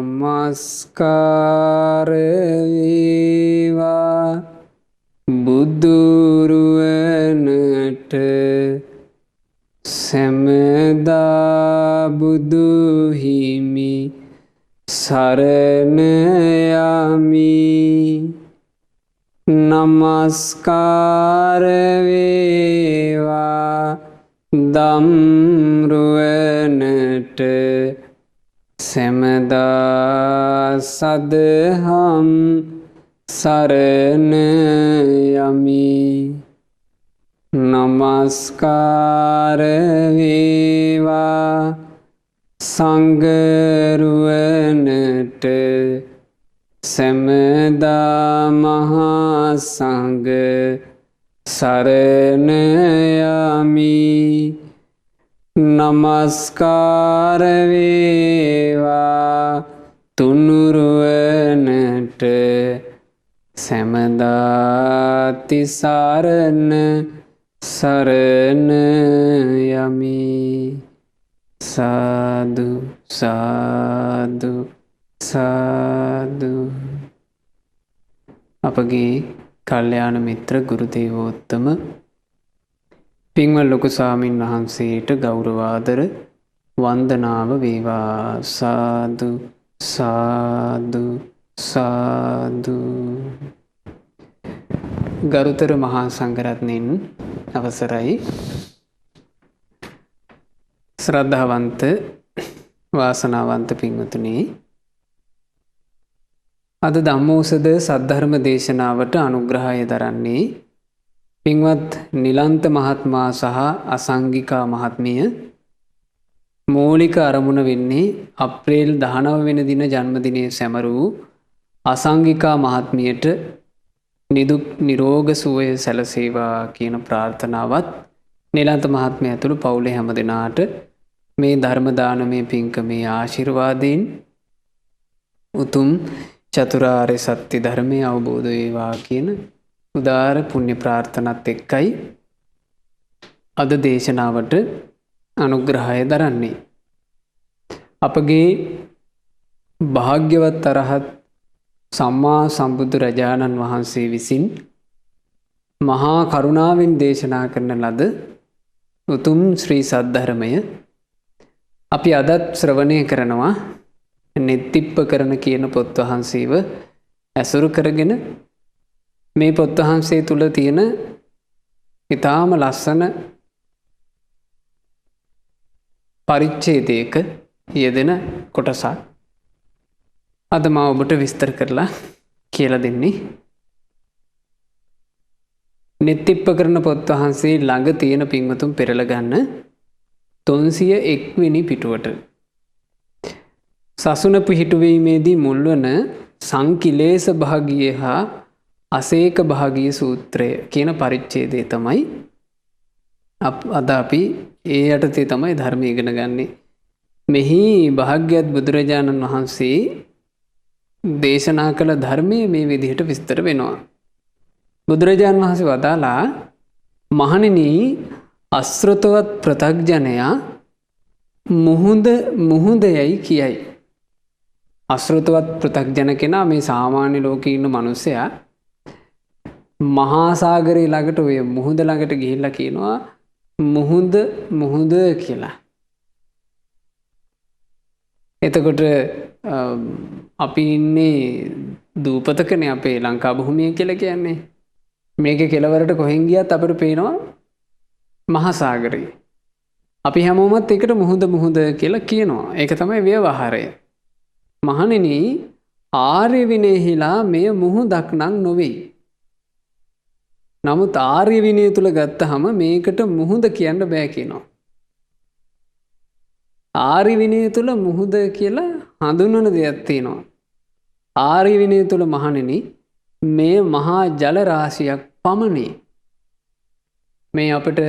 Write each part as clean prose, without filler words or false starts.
නමස්කාර වේවා බුදුරුවනට සැමදා බුදු හිමි සරණ යමි. නමස්කාර වේවා ධම්රුවනට සැමදා සදහම් සරණ යමි. නමස්කාර වේවා සංඝරුවනට සැමදා මහා සංඝ සරණ යමි. නමස්කාර වේවා තුනුරුවනට සැමදා තිසරණ සරණ යමි. සාදු සාදු සාදු. අපගේ කල්යාණ මිත්‍ර ගුරු දේවෝත්තම පින්වත් ලොකු ස්වාමීන් වහන්සේට ගෞරවාදර වන්දනාව වේවා. සාදු සාදු සාදු. ගරුතර මහා සංඝරත්නයන් අවසරයි. ශ්‍රද්ධාවන්ත වාසනාවන්ත පින්වතුනි, අද ධම්මෝසද සද්ධර්ම දේශනාවට අනුග්‍රහය දරන්නේ පින්වත් නිලන්ත මහත්මයා සහ අසංගිකා මහත්මිය. මූලික අරමුණ වෙන්නේ අප්‍රේල් 19 වෙනි දින ජන්මදිනයේ සැමරූ අසංගිකා මහත්මියට නිදුක් නිරෝග සුවය සැලසේවා කියන ප්‍රාර්ථනාවත් නිලන්ත මහත්මයා ඇතුළු පවුලේ හැම දෙනාට මේ ධර්ම දානමය පින්කමේ ආශිර්වාදයෙන් උතුම් චතුරාර්ය සත්‍ය ධර්මය අවබෝධ වේවා කියන උදාර පුණ්‍ය ප්‍රාර්ථනාත් එක්කයි අද දේශනාවට අනුග්‍රහය දරන්නේ. අපගේ භාග්‍යවත් අරහත් සම්මා සම්බුදු රජාණන් වහන්සේ විසින් මහා කරුණාවෙන් දේශනා කරන ලද උතුම් ශ්‍රී සද්ධර්මය අපි අදත් ශ්‍රවණය කරනවා. නෙත්තිප්පකරණ කියන පොත් වහන්සේව ඇසුරු කරගෙන මේ පොත් වහන්සේ තුල තියෙන ඊටාම ලස්සන පරිච්ඡේදයක යෙදෙන කොටසක් අද මම ඔබට විස්තර කරලා කියලා දෙන්නේ. නෙත්තිප්පකරණ පොත් වහන්සේ ළඟ තියෙන පින්වතුන් පෙරලා ගන්න 301 වෙනි පිටුවට සසුන පිහිටුවීමේදී මුල්වන සංකිලේශ භාගිය හා අසේක භාගිය සූත්‍රය කියන පරිච්ඡේදය තමයි අද අපි ඒ යටතේ තමයි ධර්මය ඉගෙන ගන්නෙ. මෙහි භාග්‍යවත් බුදුරජාණන් වහන්සේ දේශනා කළ ධර්මයේ මේ විදිහට විස්තර වෙනවා. බුදුරජාණන් වහන්සේ වදාලා, මහණෙනි, අශ්‍රතවත් ප්‍රතග්ජනයා මුහුදයයි කියයි. අශ්‍රතවත් ප්‍රතග්ජන කෙනා මේ සාමාන්‍ය ලෝකේ ඉන්න මිනිසයා මහා සාගරේ ළඟට ඔය මුහුද ළඟට ගිහිල්ලා කියනවා මුහුද කියලා. එතකොට අපි ඉන්නේ දූපතකනේ, අපේ ලංකා භූමිය කියලා කියන්නේ. මේකේ කෙළවරට කොහෙන් ගියත් අපිට පේනවා මහා සාගරය. අපි හැමෝමත් ඒකට මුහුද කියලා කියනවා. ඒක තමයි ව්‍යවහාරය. මහණෙනි, ආර්ය විනයෙහිලා මෙය මුහුදක් නම් නොවේ. නමුත් ආර්ය විනය තුල ගත්තහම මේකට මුහුද කියන්න බෑ කියනවා. ආර්ය විනය තුල මුහුද කියලා හඳුන්වන දෙයක් තියෙනවා. ආර්ය විනය තුල මහණෙනි, මේ මහා ජල රාශියක් පමණි. මේ අපිට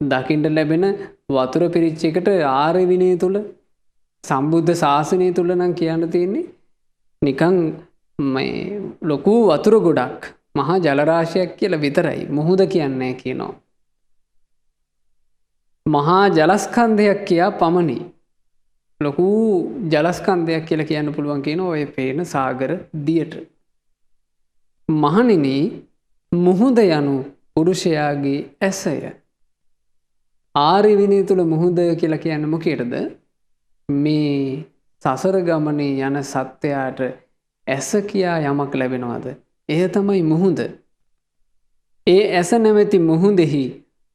දකින්න ලැබෙන වතුර පිරිච්ච එකට ආර්ය විනය තුල සම්බුද්ධ ශාසනය තුල නම් කියන්න තියෙන්නේ නිකන් මේ ලොකු වතුර ගොඩක් මහා ජල රාශියක් කියලා විතරයි. මුහුද කියන්නේ කියනවා. මහා ජලස්කන්ධයක් කියා පමණි. ලොකු ජලස්කන්ධයක් කියලා කියන්න පුළුවන් කියන ඔය පේන සාගර දියට. මහණෙනි මුහුද යනු පුරුෂයාගේ ඇසය. ආර්ය විනය තුල මුහුද කියලා කියන්නේ මොකේද? මේ සසර ගමනේ යන සත්‍යයට ඇස කියා යමක් ලැබෙනවද? එය තමයි මුහුද. ඒ ඇස නැමැති මුහුදෙහි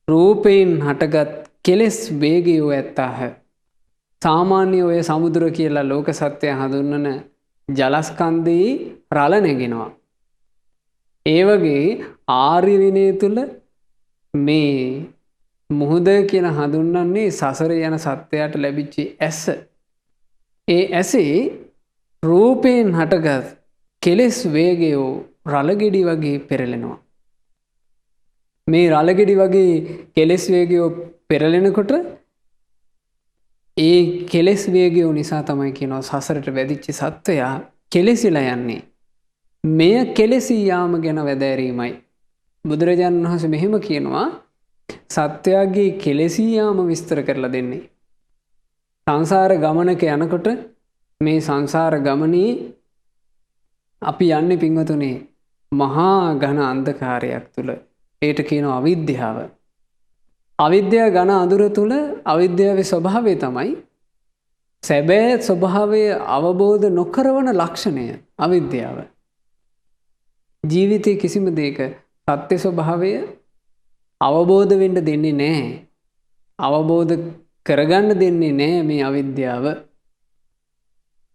රූපයෙන් හටගත් කෙලෙස් වේගයෝ ඇත්තාහ. සාමාන්‍ය ඔය සමුද්‍ර කියලා ලෝක සත්‍ය හඳුන්වන ජලස්කන්ධයේ රළ නැගෙනවා. ඒ වගේ ආර්ය විනය තුල මේ මුහුද කියන හඳුන්වන්නේ සසර යන සත්‍යයට ලැබිච්ච ඇස. ඒ ඇසේ රූපයෙන් හටගත් කෙලෙස් වේගයෝ රළගෙඩි වගේ පෙරලෙනවා. මේ රළගෙඩි වගේ කෙලෙස් වේගයෝ පෙරලෙනකොට ඒ කෙලෙස් වේගයෝ නිසා තමයි කියනවා සසරට වැදිච්ච සත්වයා කෙලෙසිලා යන්නේ. මෙය කෙලෙසී යාම ගැන වැදෑරීමයි. බුදුරජාණන් වහන්සේ මෙහෙම කියනවා සත්වයාගේ කෙලෙසී යාම විස්තර කරලා දෙන්නේ. සංසාර ගමනක යනකොට මේ සංසාර ගමනේ අපි යන්නේ පින්වතුනි මහා ඝන අන්ධකාරයක් තුල. ඒට කියනවා අවිද්‍යාව. අවිද්‍යාව ඝන අඳුර තුල අවිද්‍යාවේ ස්වභාවය තමයි සැබෑ ස්වභාවය අවබෝධ නොකරවන ලක්ෂණය අවිද්‍යාව. ජීවිතයේ කිසිම දෙයක සත්‍ය ස්වභාවය අවබෝධ වෙන්න දෙන්නේ නැහැ. අවබෝධ කරගන්න දෙන්නේ නැහැ මේ අවිද්‍යාව.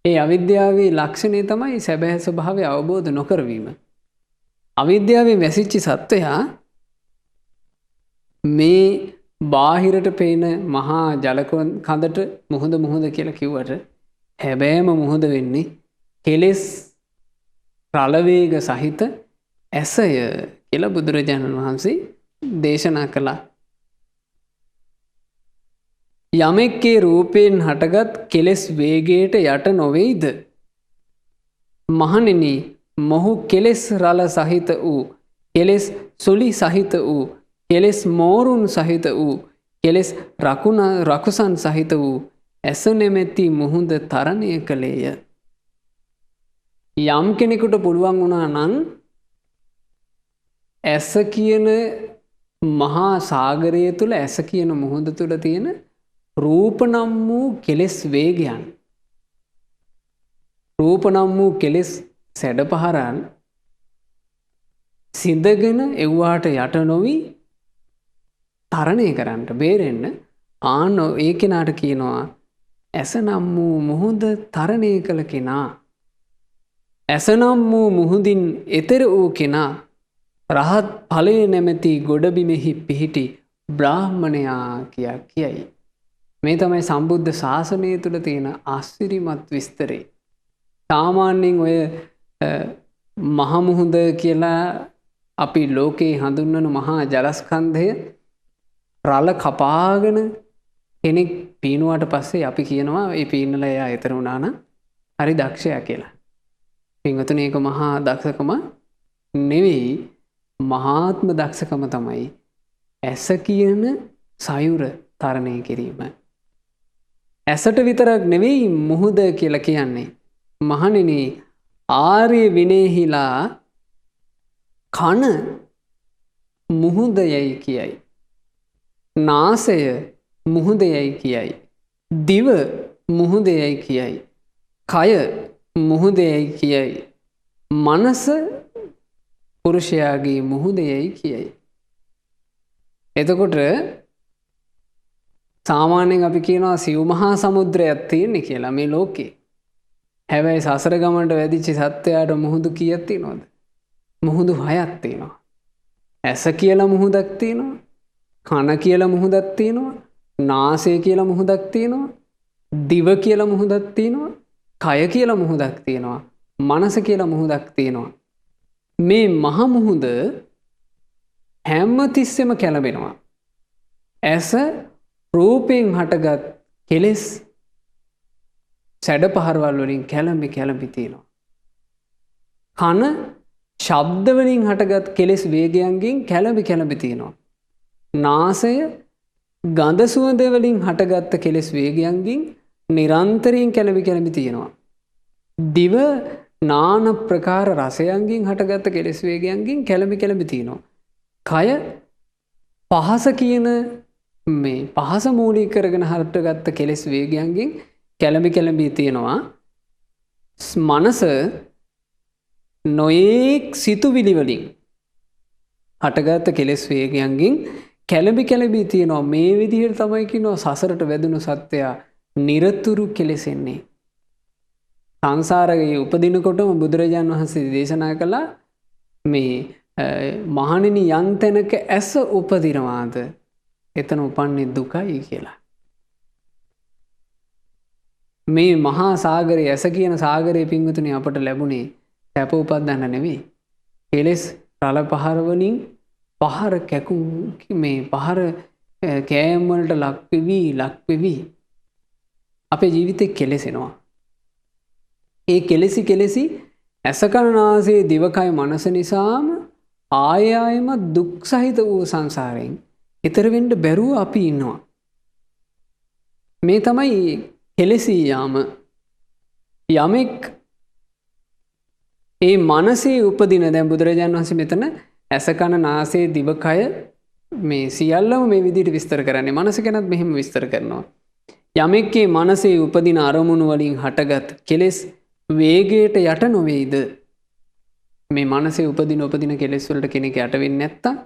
ඒ අවිද්‍යාවේ ලක්ෂණය තමයි සැබෑ ස්වභාවය අවබෝධ නොකරවීම. අවිද්‍යාවෙන් වැසිච්ච සත්වයා මේ බාහිරට පේන මහා ජල කඳට මුහුද කියලා කිව්වට හැබෑම මුහුද වෙන්නේ කෙලෙස් රළවේග සහිත ඇසය කියලා බුදුරජාණන් වහන්සේ දේශනා කළා. යමෙක්ගේ රූපයෙන් හටගත් කෙලෙස් වේගයට යට නොවේද? මහණෙනි මොහු කෙලෙස් රළ සහිත වූ, කෙලෙස් සුලි සහිත වූ, කෙලෙස් මෝරුන් සහිත වූ, කෙලෙස් රකුසන් සහිත වූ ඇස නැමැති මුහුද තරණය කළේය. යම් කෙනෙකුට පුළුවන් වුණා නම් ඇස කියන මහා සාගරය තුල ඇස කියන මුහුද තුල තියෙන රූප නම් වූ කෙලෙස් වේගයන්, රූප නම් වූ කෙලෙස් සැඩපහරන් සිඳගෙන එව්වාට යට නොවි තරණය කරන්න බේරෙන්න ආන ඒ කෙනාට කියනවා ඇස නම් වූ මුහුද තරණය කළ කෙනා. ඇස නම් වූ මුහුදින් එතෙර වූ කෙනා රහත් ඵලය නැමැති ගොඩබිමෙහි පිහිටි බ්‍රාහ්මණයා කියා කියයි. මේ තමයි සම්බුද්ධ ශාසනය තුල තියෙන ආශ්චර්යමත් විස්තරේ. සාමාන්‍යයෙන් ඔය මහ මුහුද කියලා අපි ලෝකේ හඳුන්වන මහා ජලස්කන්ධය රළ කපාගෙන කෙනෙක් පීනුවාට පස්සේ අපි කියනවා ඒ පීනලා එයා ඈතර වුණා නම් හරි දක්ෂයා කියලා. පින්වතුනි ඒක මහා දක්ෂකම නෙවෙයි, මහාත්ම දක්ෂකම තමයි ඇස කියන සයුර තරණය කිරීම. ඇසට විතරක් නෙවෙයි මුහුද කියලා කියන්නේ. මහණෙනි ආර්ය විනේහිලා කන මුහුදයයි කියයි. නාසය මුහුදයයි කියයි. දිව මුහුදයයි කියයි. කය මුහුදයයි කියයි. මනස පුරුෂයාගේ මුහුදයයි කියයි. එතකොට සාමාන්‍යයෙන් අපි කියනවා සිව් මහා සමුද්‍රයක් තියෙන්නේ කියලා මේ ලෝකේ. හැබැයි සසර ගමනට වැදිච්ච සත්වයාට මුහුදු කීයක් තියෙනවද? මුහුදු 6ක් තියෙනවා. ඇස කියලා මුහුදක් තියෙනවා. කන කියලා මුහුදක් තියෙනවා. නාසය කියලා මුහුදක් තියෙනවා. දිව කියලා මුහුදක් තියෙනවා. කය කියලා මුහුදක් තියෙනවා. මනස කියලා මුහුදක් තියෙනවා. මේ මහ මුහුද හැම තිස්සෙම කැළඹෙනවා. ඇස රූපයෙන් හටගත් කෙලෙස් සැඩපහරවල් වලින් කැළඹි තියෙනවා. කන ශබ්ද වලින් හටගත් කෙලෙස් වේගයන්ගෙන් කැළඹි තියෙනවා. නාසය ගඳ සුවඳ වලින් හටගත් කෙලෙස් වේගයන්ගෙන් නිරන්තරයෙන් කැළඹි තියෙනවා. දිව නාන ප්‍රකාර රසයන්ගෙන් හටගත්ත කෙලෙස් වේගයන්ගෙන් කැළඹි තියෙනවා. කය පහස කියන මේ පහස මූලික කරගෙන හටගත්ත කෙලෙස් වේගයන්ගෙන් කැළඹි තියෙනවා. මනස නොයෙක් සිතුවිලි වලින් හටගත්ත කෙලෙස් වේගයන්ගෙන් කැළඹි තියෙනවා. මේ විදිහට තමයි කියනවා සසරට වැදුණු සත්වයා නිරතුරු කෙලෙසෙන්නේ. සංසාරයේ උපදිනකොටම බුදුරජාණන් වහන්සේ දේශනා කළා මේ මහණෙනි යම් තැනක ඇස උපදිනවාද එතන උපන්නේ දුකයි කියලා. මේ මහා සාගරයේ ඇස කියන සාගරයේ පිංගුතුනි අපට ලැබුණේ සැප උපදින්න නෙවෙයි. කෙලෙස් රළ පහර වලින් පහර කැකුම් මේ පහර කෑම් වලට ලක් වෙවි අපේ ජීවිතේ කෙලෙසෙනවා. ඒ කෙලෙසි ඇස කන නාසය දිවකය මනස නිසාම ආයෙම දුක් සහිත වූ සංසාරයෙන් ඈතර වෙන්න බැරුව අපි ඉන්නවා. මේ තමයි කෙලෙසී යාම. යමෙක් ඒ මනසේ උපදින දැන් බුදුරජාණන් වහන්සේ මෙතන ඇස කන නාසය දිවකය මේ සියල්ලම මේ විදිහට විස්තර කරන්නේ. මනස ගැනත් මෙහෙම විස්තර කරනවා. යමෙක්ගේ මනසේ උපදින අරමුණු වලින් හටගත් කෙලෙස් වේගයට යට නොවේද? මේ මනසේ උපදින කෙලෙස් වලට කෙනෙක් යට වෙන්නේ නැත්තම්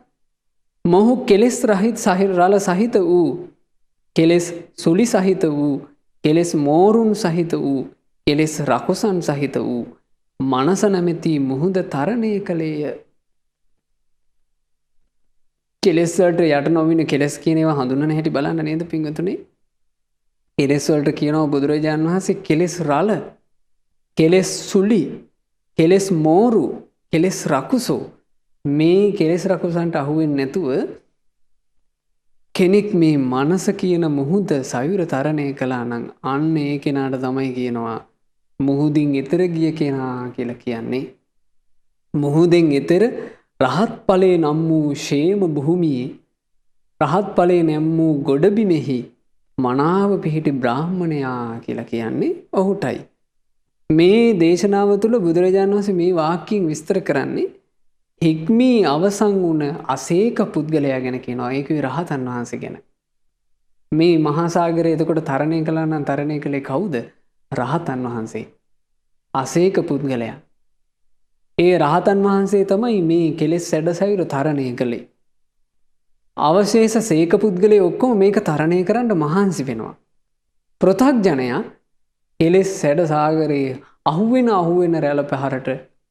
මොහු කෙලෙස් රහිත රළ සහිත වූ කෙලෙස් සුලි සහිත වූ කෙලෙස් මෝරුන් සහිත වූ කෙලෙස් රකුසන් සහිත වූ මනස නැමැති මුහුද තරණය කළේය. කෙලෙස් වලට යට නොවින කෙලෙස් කියන ඒවා හඳුන්වන හැටි බලන්න නේද පින්වතුනි? කෙලෙස් වලට කියනවා බුදුරජාණන් වහන්සේ කෙලෙස් රළ, කෙලෙස් සුලි, කෙලෙස් මෝරු, කෙලෙස් රකුසෝ. මේ කෙලෙස් රකුසන්ට අහුවෙන්නේ නැතුව කෙනෙක් මේ මනස කියන මුහුද සයුර තරණය කළා නම් අන්න ඒ කෙනාට තමයි කියනවා මුහුදින් එතර ගිය කෙනා කියලා කියන්නේ. මුහුදෙන් එතර රහත් ඵලේ නම් වූ ෂේම භූමියේ රහත් ඵලේ නම් වූ ගොඩබිමෙහි මනාව පිහිටි බ්‍රාහ්මණයා කියලා කියන්නේ ඔහුටයි. මේ දේශනාව තුළ බුදුරජාණන් වහන්සේ මේ වාක්‍යයෙන් විස්තර කරන්නේ හික්මී අවසන් වුණ අසේක පුද්ගලයා ගැන කියනවා. ඒක රහතන් වහන්සේ ගැන. මේ මහා සාගරය එතකොට තරණය කළා නම් තරණය කළේ කවුද? රහතන් වහන්සේ. අසේක පුද්ගලයා. ඒ රහතන් වහන්සේ තමයි මේ කෙලෙස් සැඩසයුර තරණය කළේ. අවශේෂ සේක පුද්ගලයා ඔක්කොම මේක තරණය කරන්න මහන්සි වෙනවා. පෘථග්ජනයා කෙලෙස් සැඩ සාගරයේ අහුවෙන රැළ පහරට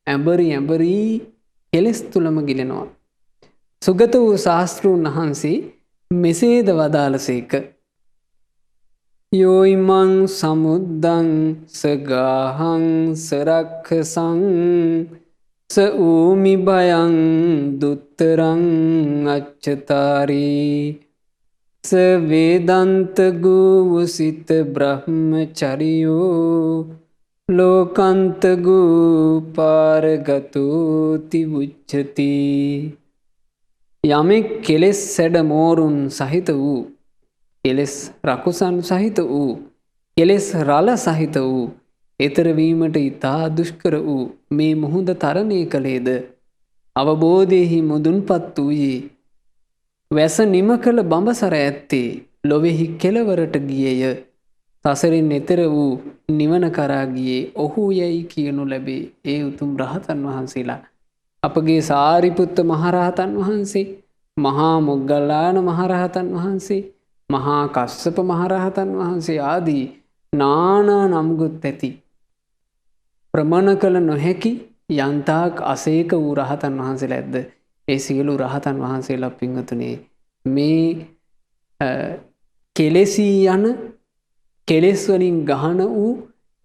ඇඹරි කෙලෙස් තුලම ගිලෙනවා. සුගත වූ ශාස්ත්‍රූන් වහන්සේ මෙසේද වදාළසේක. යෝයිමං සමුද්දං සගාහං සරක්ඛසං ස ඌමි බයං දුත්තරං අච්චතාරී ස වේදන්ත ගුවසිත බ්‍රහ්මචරියෝ ලෝකන්ත පාරගතෝති උච්චති. යමෙක් කෙලෙස් සැඩ මෝරුන් සහිත වූ, කෙලෙස් රකුසන් සහිත වූ, කෙලෙස් රළ සහිත වූ, ඈතර වීමට ඊතා දුෂ්කර වූ මේ මුහුද තරණය කළේද අවබෝධයෙහි මුදුන්පත් වූයේ වැස නිම කළ බඹසර ඇත්තේ ලොවෙහි කෙලවරට ගියේය. සසරින් එතර වූ නිවන කරා ගියේ ඔහු යයි කියනු ලැබේ. ඒ උතුම් රහතන් වහන්සේලා අපගේ සාරිපුත්ත මහරහතන් වහන්සේ, මහා මොග්ගල්ලාන මහරහතන් වහන්සේ, මහා කස්සප මහරහතන් වහන්සේ ආදී නානා නම්ගුත් ඇති ප්‍රමණ කළ නොහැකි යන්තාක් අසේක වූ රහතන් වහන්සේලා ඇද්ද? ඒ සියලු රහතන් වහන්සේලා පින්වතුනි මේ කෙලෙසී යන කෙලෙස් වලින් ගහන වූ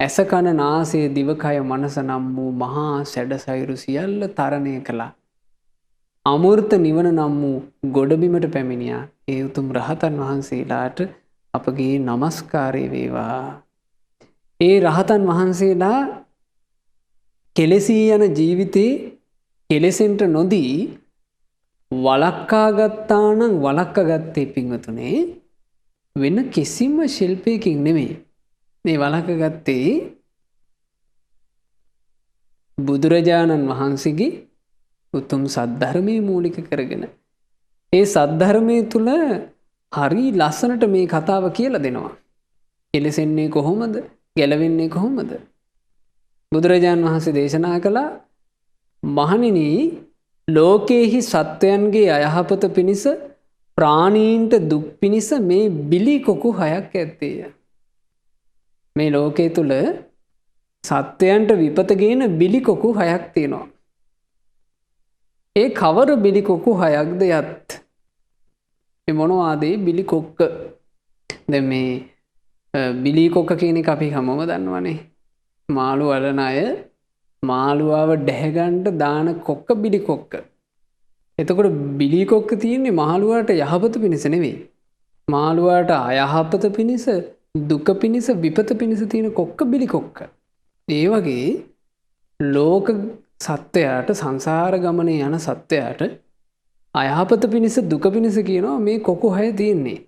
ඇස කන නාසය දිවකය මනස නම් වූ මහා සැඩසයුරු සියල්ල තරණය කළා. අමෘත නිවන නම් වූ ගොඩබිමට පැමිණියා. ඒ උතුම් රහතන් වහන්සේලාට අපගේ නමස්කාරය වේවා. ඒ රහතන් වහන්සේලා කෙලෙසී යන ජීවිතේ කෙලෙසෙන්ට නොදී වළක්වා ගත්තා නම් වළක්වා ගත්තේ පින්වතුනේ වෙන කිසිම ශිල්පයකින් නෙමෙයි. මේ වලක ගත්තේ බුදුරජාණන් වහන්සේගේ උතුම් සද්ධර්මයේ මූලික කරගෙන. ඒ සද්ධර්මයේ තුල හරි ලස්සනට මේ කතාව කියලා දෙනවා. කෙලෙසෙන්නේ කොහොමද? ගැලවෙන්නේ කොහොමද? බුදුරජාණන් වහන්සේ දේශනා කළා මහණෙනි ලෝකේහි සත්වයන්ගේ අයහපත පිණිස ප්‍රාණීන්ට දුක් පිණිස මේ බිලි කොකු හයක් ඇත්තේය. මේ ලෝකයේ තුල සත්වයන්ට විපත ගේන බිලි කොකු හයක් තියෙනවා. ඒ කවර බිලි කොකු හයක්ද යත්? මේ මොනවාද බිලි කොක්ක? දැන් මේ බිලි කොක්ක කියන එක අපි හැමෝම දන්නවනේ. මාළු වලන අය මාළුවාව ඩැහැගන්න දාන කොක්ක බිලි කොක්ක. එතකොට බිලි කොක්ක තියෙන්නේ මාළුවාට යහපත පිණිස නෙවෙයි. මාළුවාට අයහපත පිණිස, දුක පිණිස, විපත පිණිස තියෙන කොක්ක බිලි කොක්ක. ඒ වගේ ලෝක සත්වයාට සංසාර ගමනේ යන සත්වයාට අයහපත පිණිස, දුක පිණිස කියනවා මේ කොකු හය තියෙන්නේ.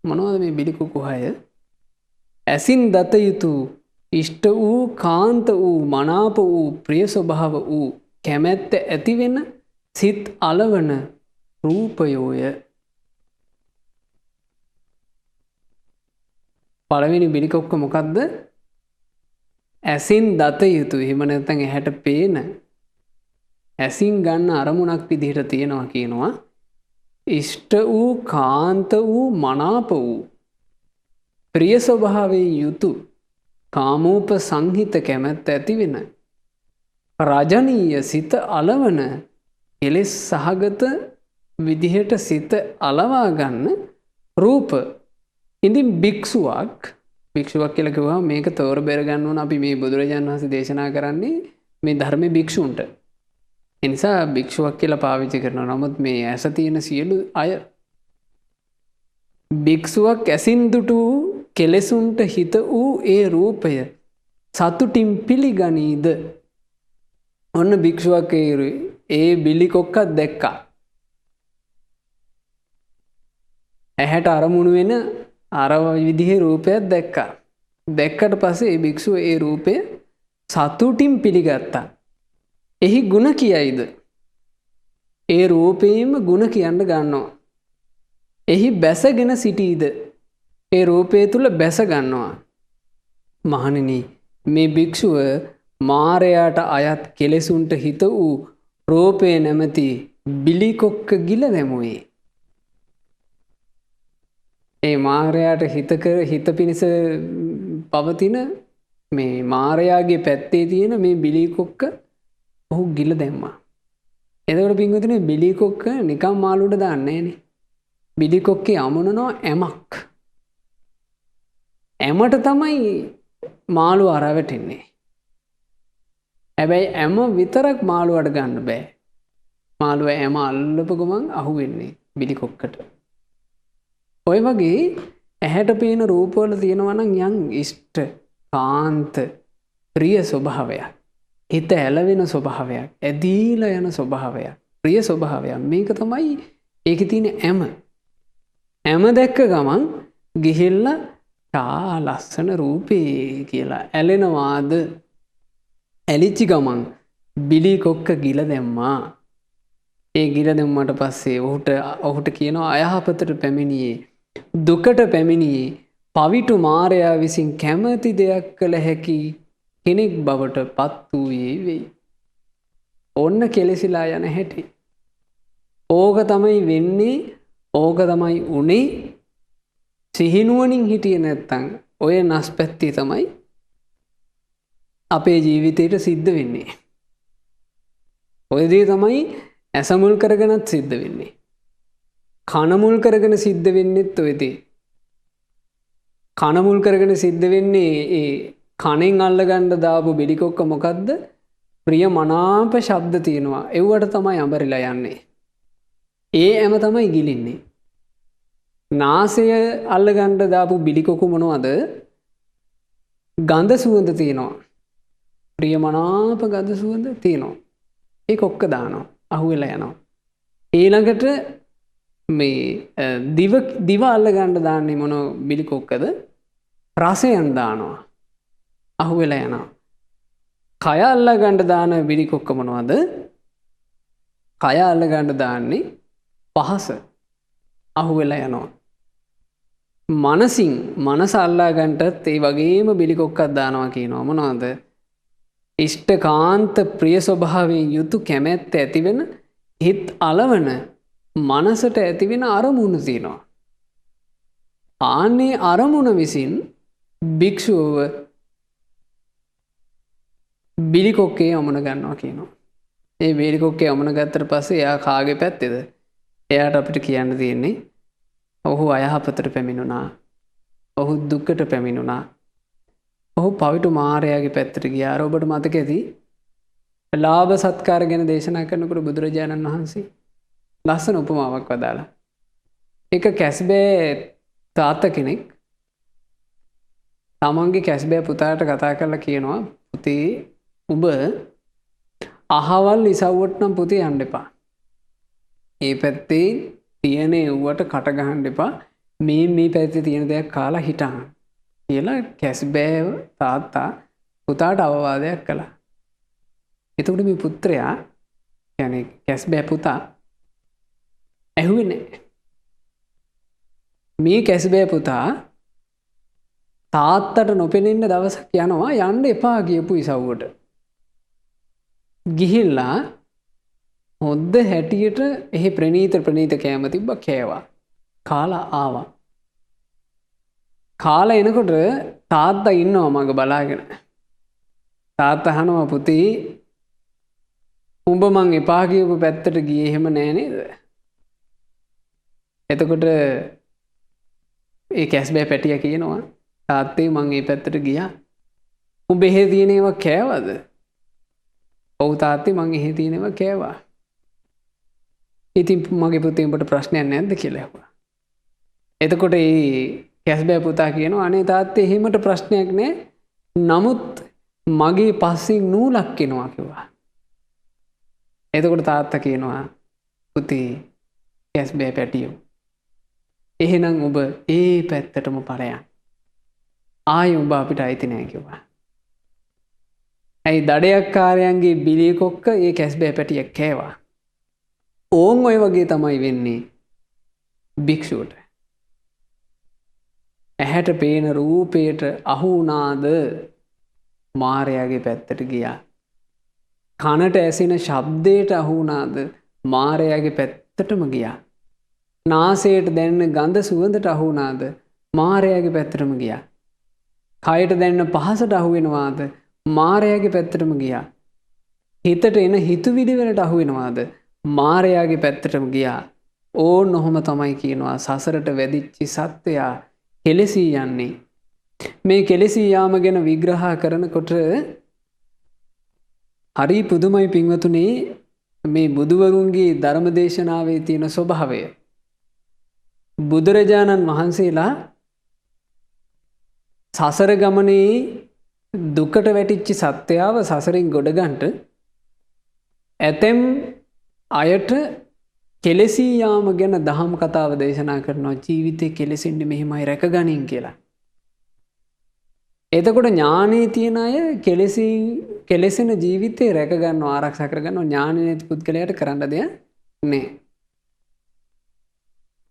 මොනවද මේ බිලි කොකු හය? ඇසින් දත යුතු ඉෂ්ට වූ, කාන්ත වූ, මනාප වූ, ප්‍රිය ස්වභාව වූ, කැමැත්ත ඇති වෙන, සිත් අලවන රූපයෝය. පළවෙනි බිලි කොක්ක මොකද්ද? ඇසින් දත යුතු. එහෙම නැත්නම් ඇහැට පේන, ඇසින් ගන්න අරමුණක් විදිහට තියනවා කියනවා. ඉෂ්ට වූ, කාන්ත වූ, මනාප වූ, ප්‍රිය ස්වභාවයෙන් යුතු, කාමෝප සංහිත කැමැත්ත ඇති වෙන, රජනීය සිත අලවන, කෙලෙස් සහගත විදිහට සිත අලවා ගන්න රූප. ඉතින් භික්ෂුවක් කියලා කිව්වම මේක තෝර බෙර ගන්න ඕන අපි මේ බුදුරජාණන් වහන්සේ දේශනා කරන්නේ මේ ධර්මයේ භික්ෂුන්ට. ඒ නිසා භික්ෂුවක් කියලා පාවිච්චි කරනවා. නමුත් මේ ඇස තියෙන සියලු අය භික්ෂුවක් ඇසින් දුටු කෙලෙසුන්ට හිත වූ ඒ රූපය සතුටින් පිළිගනීද? ඔන්න භික්ෂුවක් ඒ බිලි කොක්කක් දැක්කා. ඇහැට අරමුණු වෙන අර විදිහේ රූපයක් දැක්කා. දැක්කට පස්සේ ඒ භික්ෂුව ඒ රූපය සතුටින් පිළිගත්තා. එහි ಗುಣ කියයිද? ඒ රූපේම ಗುಣ කියන්න ගන්නවා. එහි බැසගෙන සිටීද? ඒ රූපය තුල බැස ගන්නවා. මහණෙනි මේ භික්ෂුව මාරයාට අයත් කෙලෙසුන්ට හිත වූ රූපේ නැමැති බිලි කොක්ක ගිල දැමුවේ. ඒ මාරයාට හිත පිණිස පවතින මේ මාරයාගේ පැත්තේ තියෙන මේ බිලි කොක්ක ඔහු ගිල දැම්මා. එතකොට පින්වතුනි බිලි කොක්ක නිකම් මාළුවට දාන්නේ නෑනේ. බිලි කොක්කේ අමුණනවා ඇමක්. ඇමට තමයි මාළු අර වැටෙන්නේ. හැබැයි ඇම විතරක් මාළුවට ගන්න බෑ. මාළුව ඇම අල්ලපු ගමන් අහු වෙන්නේ බිලි කොක්කට. ඔය වගේ ඇහැට පේන රූපවල තියෙනවා නම් යම් ඉෂ්ට, කාන්ත, ප්‍රිය ස්වභාවයක්, හිත ඇලවෙන ස්වභාවයක්, ඇදීලා යන ස්වභාවයක්, ප්‍රිය ස්වභාවයක්. මේක තමයි ඒකේ තියෙන ඇම. ඇම දැක්ක ගමන් ගිහිල්ලා තා ලස්සන රූපේ කියලා ඇලෙනවාද? ඇලිච්ච ගමන් බිලි කොක්ක ගිල දැම්මා. ඒ ගිල දැම්මට පස්සේ ඔහුට කියනවා අයහපතට පැමිණියේ, දුකට පැමිණියේ, පවිටු මාරයා විසින් කැමති දෙයක් කළ හැකි කෙනෙක් බවට පත් වූයේ වෙයි. ඔන්න කෙලෙසිලා යන හැටි. ඕක තමයි වෙන්නේ, ඕක තමයි උනේ. සිහිනුවණින් හිටියේ නැත්තම් ඔය නස්පැත්ති තමයි අපේ ජීවිතේට සිද්ධ වෙන්නේ. ඔය දේ තමයි ඇස මුල් කරගෙනත් සිද්ධ වෙන්නේ. කන මුල් කරගෙන සිද්ධ වෙන්නේත් ඔය දේ. කන මුල් කරගෙන සිද්ධ වෙන්නේ ඒ කණෙන් අල්ලගන්න දාපු බිලි කොක්ක මොකද්ද? ප්‍රිය මනාප ශබ්ද තියෙනවා. ඒවට තමයි අඹරිලා යන්නේ. ඒ හැම තමයි ගිලින්නේ. නාසය අල්ලගන්න දාපු බිලි කොකු මොනවද? ගඳ සුවඳ තියෙනවා. ප්‍රියමනාප ගඳ සුවඳ තියෙනවා. ඒ කොක්ක දානවා. අහුවෙලා යනවා. ඊළඟට මේ දිව අල්ලගන්න දාන්නේ මොන බිලි කොක්කද? රසයන් දානවා. අහුවෙලා යනවා. කය අල්ලා ගන්න දාන බිලිකොක්ක මොනවද? කය අල්ලා ගන්න දාන්නේ පහස. අහුවෙලා යනවා. මනස අල්ලා ගන්නටත් ඒ වගේම බිලිකොක්කක් දානවා කියනවා. මොනවද? ඉෂ්ඨකාන්ත ප්‍රිය ස්වභාවයෙන් යුතු කැමැත්ත ඇතිවෙන හිත් අලවන මනසට ඇතිවෙන අරමුණු තියෙනවා. ආන්නේ අරමුණ විසින් භික්ෂුව බිලිකොක්කේ යමුණ ගන්නවා කියනවා. ඒ බිලිකොක්කේ යමුණ ගත්තට පස්සේ එයා කාගේ පැත්තේද? එයාට අපිට කියන්න තියෙන්නේ ඔහු අයහපතට පැමිණුණා. ඔහු දුක්කට පැමිණුණා. ඔහු පවිටු මාරයාගේ පැත්තට ගියා. අර ඔබට මතක ඇති ලාභ සත්කාර ගැන දේශනා කරනකොට බුදුරජාණන් වහන්සේ ලස්සන උපමාවක් වදාලා. එක කැස්බෑ තාත්තා කෙනෙක් තමන්ගේ කැස්බෑ පුතාට කතා කරලා කියනවා, පුතේ උඹ අහවල් ඉසව්වට නම් පුතේ යන්න එපා. ඒ පැත්තේ තියෙන එව්වට කට ගහන්න එපා. මේ පැත්තේ තියෙන දෙයක් කාලා හිටන් කියලා කැස්බෑ තාත්තා පුතාට අවවාදයක් කළා. එතකොට මේ පුත්‍රයා කියන්නේ කැස්බෑ පුතා ඇහුවේ නැහැ. මේ කැස්බෑ පුතා තාත්තට නොපෙනෙන්න දවසක් යනවා යන්න එපා කියපු ඉසව්වට. ගිහිල්ලා හොද්ද හැටියට එහි ප්‍රණීත කෑම තිබ්බ කෑවා. කාලා ආවා. කාලා එනකොට තාත්තා ඉන්නවා මග බලාගෙන. තාත්තා අහනවා, පුතේ උඹ මං එපා කියපු පැත්තට ගියේ එහෙම නෑ නේද? එතකොට ඒ කැස්බෑ පැටියා කියනවා, තාත්තේ මං ඒ පැත්තට ගියා. උඹ එහෙ තියෙන ඒවා කෑවද? ඔව් තාත්තේ මං එහෙ තියෙන ඒවා කෑවා. ඉතින් මගේ පුතේ උඹට ප්‍රශ්නයක් නැද්ද කියලා ඇහුවා. එතකොට ඒ කැස්බෑ පුතා කියනවා, අනේ තාත්තේ එහෙමට ප්‍රශ්නයක් නෑ. නමුත් මගේ පස්සෙන් නූලක් එනවා කිව්වා. එතකොට තාත්තා කියනවා, පුතේ කැස්බෑ පැටියෝ එහෙනම් ඔබ ඒ පැත්තටම ඵලයන්. ආයෙ ඔබ අපිට අයිති නෑ කිව්වා. ඇයි දඩයක්කාරයන්ගේ බිලිය කොක්ක ඒ කැස්බෑ පැටියක් කෑවා. ඕන් ඔය වගේ තමයි වෙන්නේ භික්ෂුවට. ඇහැට පේන රූපයට අහු වුණාද මාරයාගේ පැත්තට ගියා. කනට ඇසෙන ශබ්දයට අහු වුණාද මාරයාගේ පැත්තටම ගියා. නාසයට දැනෙන ගඳ සුවඳට අහු වුණාද මාරයාගේ පැත්තටම ගියා. කයට දැනෙන පහසට අහු වෙනවාද මාරයාගේ පැත්තටම ගියා. හිතට එන හිතුවිලි වලට අහු වෙනවාද මාරයාගේ පැත්තටම ගියා. ඕන් ඔහොම තමයි කියනවා සසරට වැදිච්චි සත්වයා කෙලෙසී යන්නේ. මේ කෙලෙසී යාම ගැන විග්‍රහ කරනකොට හරි පුදුමයි පින්වතුනේ මේ බුදුවරුන්ගේ ධර්ම දේශනාවේ තියෙන ස්වභාවය. බුදුරජාණන් වහන්සේලා සසර ගමනේ දුකට වැටිච්ච සත්‍යාව සසරින් ගොඩ ගන්නට ඇතැම් අයට කෙලෙසී යාම ගැන දහම් කතාව දේශනා කරනවා. ජීවිතේ කෙලෙසෙන්නේ මෙහෙමයි රැකගනින් කියලා. එතකොට ඥානේ තියෙන අය කෙලෙසෙන ජීවිතේ රැක ගන්නවා, ආරක්ෂා කර ගන්නවා. ඥානෙ නැති පුද්ගලයාට කරන්න දෙයක් නැහැ.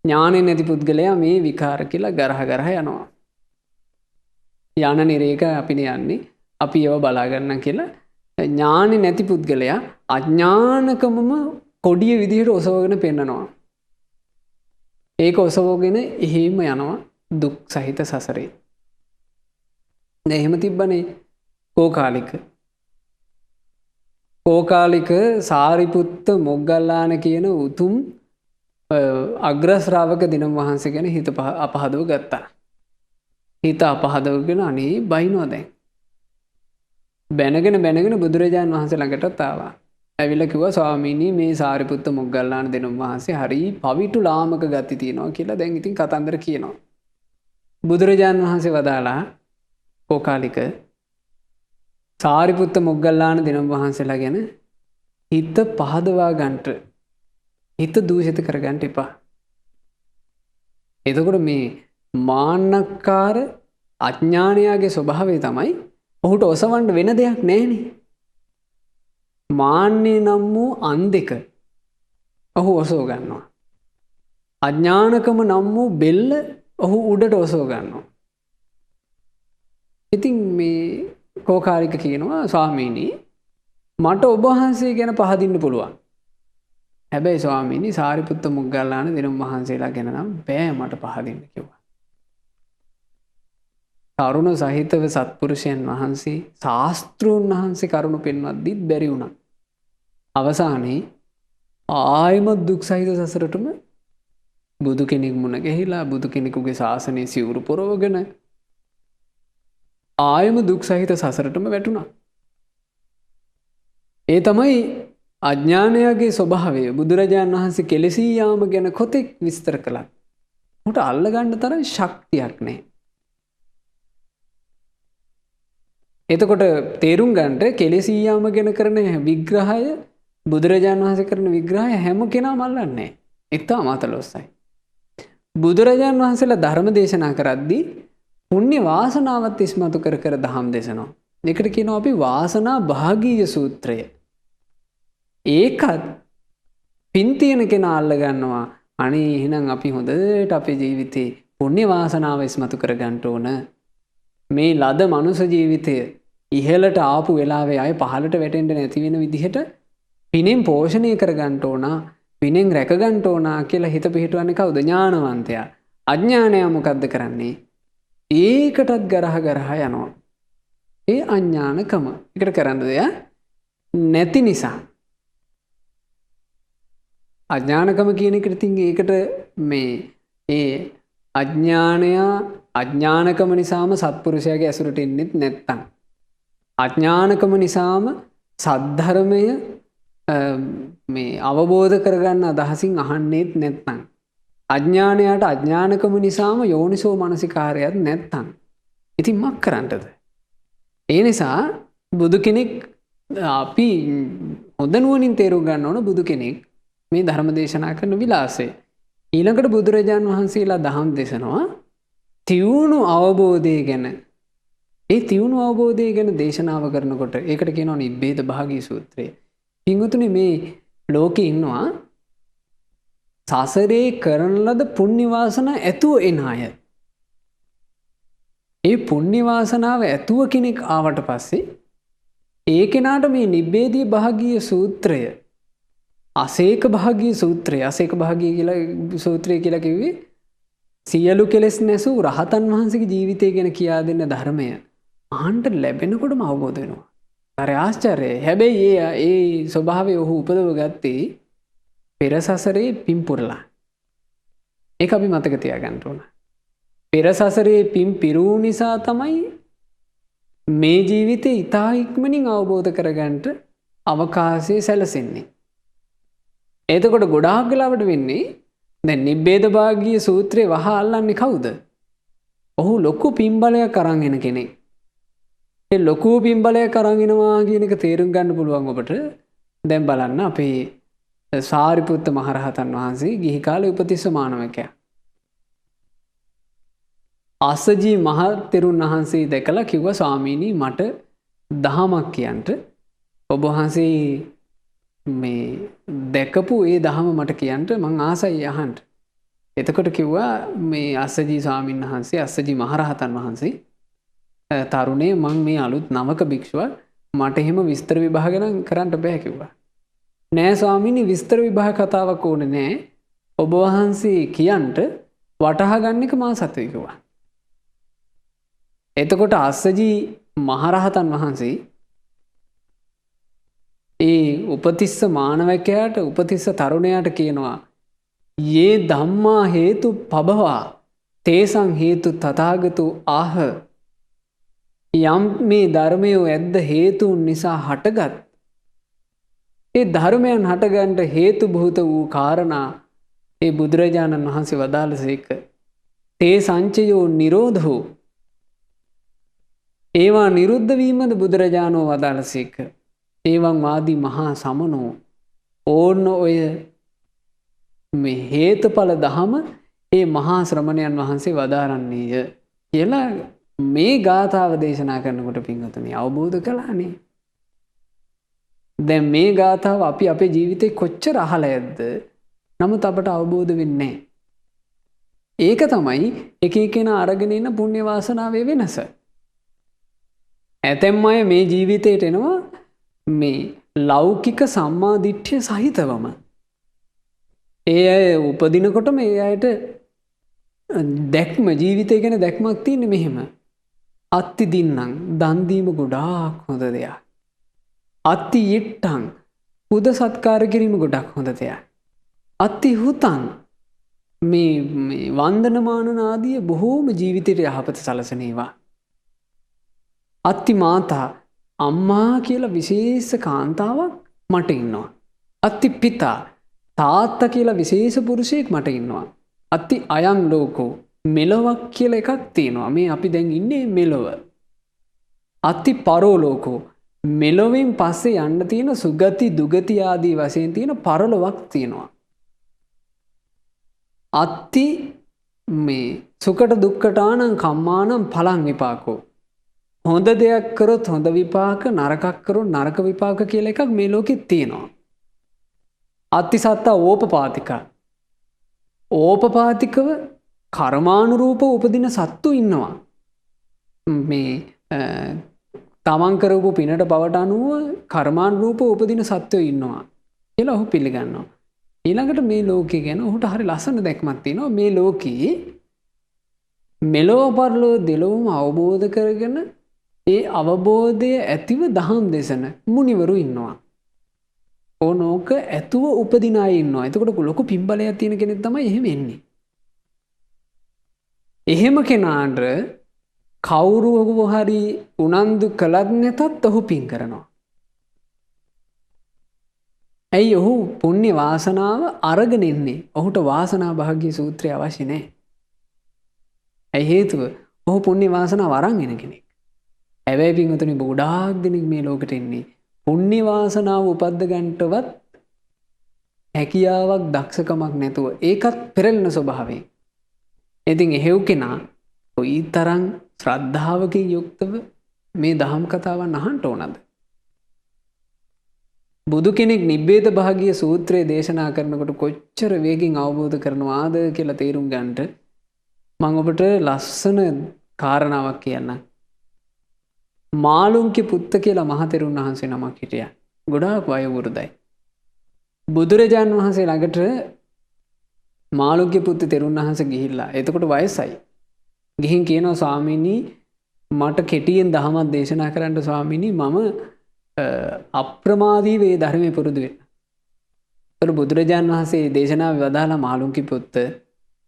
ඥානෙ නැති පුද්ගලයා මේ විකාර කියලා ගරහ යනවා. යන නිරේක අපිනේ යන්නේ. අපි ඒව බලා ගන්න කියලා ඥානෙ නැති පුද්ගලයා අඥානකමම කොඩිය විදිහට ඔසවගෙන පෙන්නනවා. ඒක ඔසවගෙන එහෙම යනවා දුක් සහිත සසරේ. එහෙම තිබ්බනේ කෝකාලික සාරිපුත්ත මොග්ගල්ලාන කියන උතුම් අග්‍ර ශ්‍රාවක දිනම් වහන්සේ ගැන හිත අපහදව ගත්තා. හිත අපහදවගෙන අනේ බයිනවා දැන්. බැනගෙන බුදුරජාණන් වහන්සේ ළඟටත් ආවා. ඇවිල්ලා කිව්වා, ස්වාමීනි මේ සාරිපුත්ත මොග්ගල්ලාන දිනම් වහන්සේ හරි පවිටු ලාමක ගති තියෙනවා කියලා දැන් ඉතින් කතන්දර කියනවා. බුදුරජාණන් වහන්සේ වදාලා, කෝකාලික සාරිපුත්ත මොග්ගල්ලාන දිනම් වහන්සේලා ගැන හිත පහදවා ගන්නට, හිත දූෂිත කර ගන්නට එපා. එතකොට මේ මාන්නක්කාර අඥානයාගේ ස්වභාවය තමයි ඔහුට ඔසවන්න වෙන දෙයක් නැහැනේ. මාන්නේ නම් වූ අන් දෙක ඔහු ඔසව ගන්නවා. අඥානකම නම් වූ බෙල්ල ඔහු උඩට ඔසව ගන්නවා. ඉතින් මේ කෝකාරික කියනවා ස්වාමීනි මට ඔබ වහන්සේ ගැන පහදින්න පුළුවන්. හැබැයි ස්වාමීනි සාරිපුත්ත මොග්ගල්ලාන දිනුම් වහන්සේලා ගැන නම් බෑ මට පහදින්න කිව්වා. කරුණ සහිතව සත්පුරුෂයන් වහන්සේ ශාස්ත්‍රූන් වහන්සේ කරුණ පෙන්වද්දිත් බැරි වුණා. අවසානයේ ආයිමත් දුක් සහිත සසරටම බුදු කෙනෙක් මුණ ගැහිලා බුදු කෙනෙකුගේ ශාසනය සිවුරු පොරවගෙන ආයම දුක් සහිත සසරටම වැටුණා. ඒ තමයි අඥානයාගේ ස්වභාවය. බුදුරජාණන් වහන්සේ කෙලෙසී යාම ගැන කොතෙක් විස්තර කළා. උට අල්ලගන්න තරම් ශක්තියක් නැහැ. එතකොට තේරුම් ගන්නට කෙලෙසී යාම ගැන කරන විග්‍රහය බුදුරජාණන් වහන්සේ කරන විග්‍රහය හැම කෙනාම අල්ලන්නේ නැහැ. ඉතාම අතලොස්සයි. බුදුරජාණන් වහන්සේලා ධර්ම දේශනා කරද්දී පුණ්‍ය වාසනාවත් ඉස්මතු කර කර දහම් දේශනවා. ඒකට කියනවා අපි වාසනා භාගීය සූත්‍රය. ඒකත් පින් තියෙන කෙනා අල්ල ගන්නවා. අනේ එහෙනම් අපි හොඳට අපේ ජීවිතේ පුණ්‍ය වාසනාව ඉස්මතු කර ගන්න ඕන. මේ ලද මනුෂ්‍ය ජීවිතය ඉහළට ආපු වෙලාවේ අය පහළට වැටෙන්න නැති වෙන විදිහට පිනෙන් පෝෂණය කර ගන්න ඕන. පිනෙන් රැක ගන්න ඕන කියලා හිත පිහිටවන්නේ කවුද? ඥානවන්තයා. අඥානයා මොකද්ද කරන්නේ? ඒකටත් ගරහ යනවා. ඒ අඥානකම. ඒකට කරන්න දෙයක් නැති නිසා. අඥානකම කියන එකට ඉතින් ඒකට මේ ඒ අඥානකම නිසාම සත්පුරුෂයාගේ ඇසුරට එන්නෙත් නැත්තම්. අඥානකම නිසාම සද්ධර්මය මේ අවබෝධ කරගන්න අදහසින් අහන්නෙත් නැත්තම්. අඥානයට අඥානකම නිසාම යෝනිසෝ මනසිකාරයක් නැත්තම්. ඉතින් මක් කරන්නද? ඒ නිසා බුදු කෙනෙක් අපි හොඳ නුවණින් තේරුම් ගන්න ඕන බුදු කෙනෙක් මේ ධර්ම දේශනා කරන විලාසය. ඊළඟට බුදුරජාණන් වහන්සේලා දහම් දේශනවා තියුණු අවබෝධය ගැන. ඒ තියුණු අවබෝධය ගැන දේශනාව කරනකොට ඒකට කියනවා නිබ්බේද භාගී සූත්‍රය. පින්වතුනි මේ ලෝකේ ඉන්නවා සසරේ කරන ලද පුණ්‍ය වාසනා ඇතුව එන අය. ඒ පුණ්‍ය වාසනාව ඇතුව කෙනෙක් ආවට පස්සේ ඒ කෙනාට මේ නිබ්බේදී භාගීය සූත්‍රය අසේක භාගී සූත්‍රය අසේක භාගී කියලා සූත්‍රය කියලා කිව්වේ සියලු කෙලෙස් නැසූ රහතන් වහන්සේගේ ජීවිතය ගැන කියා දෙන්න ධර්මය අහන්ට ලැබෙනකොටම අවබෝධ වෙනවා. හරි ආශ්චර්යයි. හැබැයි ඒ ස්වභාවය ඔහු උපදව ගත්තේ පෙර සසරේ පින් පුරලා. ඒක අපි මතක තියාගන්න ඕන. පෙර සසරේ පින් පිරූ නිසා තමයි මේ ජීවිතේ ඉතා ඉක්මනින් අවබෝධ කරගන්නට අවකාශය සැලසෙන්නේ. එතකොට ගොඩාක් වෙලාවට වෙන්නේ දැන් නිබ්බේද භාගීය සූත්‍රේ වහා අල්ලන්නේ කවුද? ඔහු ලොකු පින්බලයක් අරන් එන කෙනෙක්. ඒ ලොකු පින්බලයක් අරන් එනවා කියන එක තේරුම් ගන්න පුළුවන් ඔබට. දැන් බලන්න අපේ සාරිපුත්ත මහරහතන් වහන්සේ ගිහි කාලේ උපතිස්ස මානවකයා. අස්සජී මහ තෙරුන් වහන්සේ දැකලා කිව්වා ස්වාමීනි මට දහමක් කියන්න. ඔබ වහන්සේ මේ දැකපු ඒ දහම මට කියන්න මං ආසයි අහන්න. එතකොට කිව්වා මේ අස්සජී ස්වාමීන් වහන්සේ අස්සජී මහරහතන් වහන්සේ තරුණේ මං මේ අලුත් නවක භික්ෂුවක් මට එහෙම විස්තර විභාග නම් කරන්න බෑ කිව්වා. නෑ ස්වාමීනි විස්තර විභාග කතාවක් ඕනේ නෑ. ඔබ වහන්සේ කියන්ට වටහා ගන්න එක මා සතුයි කිව්වා. එතකොට අස්සජී මහරහතන් වහන්සේ ඒ උපතිස්ස මානවකයාට උපතිස්ස තරුණයාට කියනවා යේ ධම්මා හේතු පබවා තේසං හේතු තථාගතු ආහ. යම් මේ ධර්මය ඇද්ද හේතුන් නිසා හටගත් ඒ ධර්මයන් හටගන්නට හේතු භූත වූ කාරණා ඒ බුදුරජාණන් වහන්සේ වදාළසේක. තේ සංචයෝ නිරෝධෝ ඒවා නිරුද්ධ වීමද බුදුරජාණෝ වදාළසේක. ඒවන් වාදී මහා සමනෝ ඕන්න ඔය මේ හේතුඵල දහම ඒ මහා ශ්‍රමණයන් වහන්සේ වදාරන්නේය කියලා මේ ගාථාව දේශනා කරනකොට පින්වතුනි අවබෝධ කළානේ. දැන් මේ ගාථාව අපි අපේ ජීවිතේ කොච්චර අහලා ඇද්ද? නමුත් අපට අවබෝධ වෙන්නේ නැහැ. ඒක තමයි එක එකනා අරගෙන ඉන්න පුණ්‍ය වාසනාවේ වෙනස. ඇතැම් අය මේ ජීවිතයට එනවා මේ ලෞකික සම්මා දිට්ඨිය සහිතවම. ඒ අය උපදිනකොට මේ අයට දැක්ම ජීවිතය ගැන දැක්මක් තියෙන්නේ මෙහෙම. අත්ති දින්නම් දන් දීම ගොඩාක් හොඳ දෙයක්. අත්ති යිට්ටං පුද සත්කාර කිරීම ගොඩක් හොඳ දෙයක්. අත්ති හුතං මේ වන්දනමාන ආදී බොහෝම ජීවිතයට යහපත සලසන ඒවා. අත්ති මාතා අම්මා කියලා විශේෂ කාන්තාවක් මට ඉන්නවා. අත්ති පිතා තාත්තා කියලා විශේෂ පුරුෂයෙක් මට ඉන්නවා. අත්ති අයං ලෝකෝ මෙලොවක් කියලා එකක් තියෙනවා. මේ අපි දැන් ඉන්නේ මෙලොව. අත්ති පරෝලෝකෝ මෙලොවින් පස්සේ යන්න තියෙන සුගති දුගති ආදී වශයෙන් තියෙන පරලොවක් තියෙනවා. අත්ති මේ සුකට දුක්කටානං කම්මානම් පලං විපාකෝ. හොඳ දෙයක් කරොත් හොඳ විපාක, නරකක් කරොත් නරක විපාක කියලා එකක් මේ ලෝකෙත් තියෙනවා. අත්ති සත්තා ඕපපාතික. ඕපපාතිකව කර්මානුරූපව උපදින සත්තු ඉන්නවා. මේ තමන් කරපු පිනට බවට අනුව කර්මානුරූපව උපදින සත්වයෝ ඉන්නවා කියලා ඔහු පිළිගන්නවා. ඊළඟට මේ ලෝකේ ගැන ඔහුට හරි ලස්සන දැක්මක් තියෙනවා. මේ ලෝකේ මෙලොව පරලොව දෙලොවම අවබෝධ කරගෙන ඒ අවබෝධය ඇතිව දහම් දෙසන මුනිවරු ඉන්නවා. ඕනෝක ඇතුව උපදින අය ඉන්නවා. එතකොට ලොකු පිම්බලයක් තියෙන කෙනෙක් තමයි එහෙම එන්නේ. එහෙම කෙනාට කවුරු හරි උනන්දු කළත් නැතත් ඔහු පින් කරනවා. ඇයි ඔහු පුණ්‍ය වාසනාව අරගෙන ඉන්නේ? ඔහුට වාසනා භාග්‍ය සූත්‍රය අවශ්‍ය නැහැ. ඇයි හේතුව? ඔහු පුණ්‍ය වාසනාව අරන් එන කෙනෙක්. හැබැයි පින්වතුනි ගොඩාක් දෙනෙක් මේ ලෝකෙට එන්නේ පුණ්‍ය වාසනාව උපද්ද ගන්නටවත් හැකියාවක් දක්ෂකමක් නැතුව. ඒකත් පෙරලෙන ස්වභාවයෙන්. ඉතින් එහෙව් කෙනා කොයිතරම් ශ්‍රද්ධාවකින් යුක්තව මේ දහම් කතාවන් අහන්න ඕනද? බුදු කෙනෙක් නිබ්බේද භාගීය සූත්‍රය දේශනා කරනකොට කොච්චර වේගෙන් අවබෝධ කරනවාද කියලා තේරුම් ගන්නට මම ඔබට ලස්සන කාරණාවක් කියන්නම්. මාළුන්ගේ පුත්ත කියලා මහතෙරුන් වහන්සේ නමක් හිටියා. ගොඩාක් වයෝවෘද්ධයි. බුදුරජාණන් වහන්සේ ළඟට මාළුන්ගේ පුත්ත තෙරුන් වහන්සේ ගිහිල්ලා. එතකොට වයසයි. ගිහින් කියනවා ස්වාමීනි මට කෙටියෙන් දහමක් දේශනා කරන්න ස්වාමීනි මම අප්‍රමාදී වේ ධර්මයේ පුරුදු වෙන්න. ඒතර බුදුරජාණන් වහන්සේ දේශනාවේ වදාලා මාළුන්ගේ පුත්ත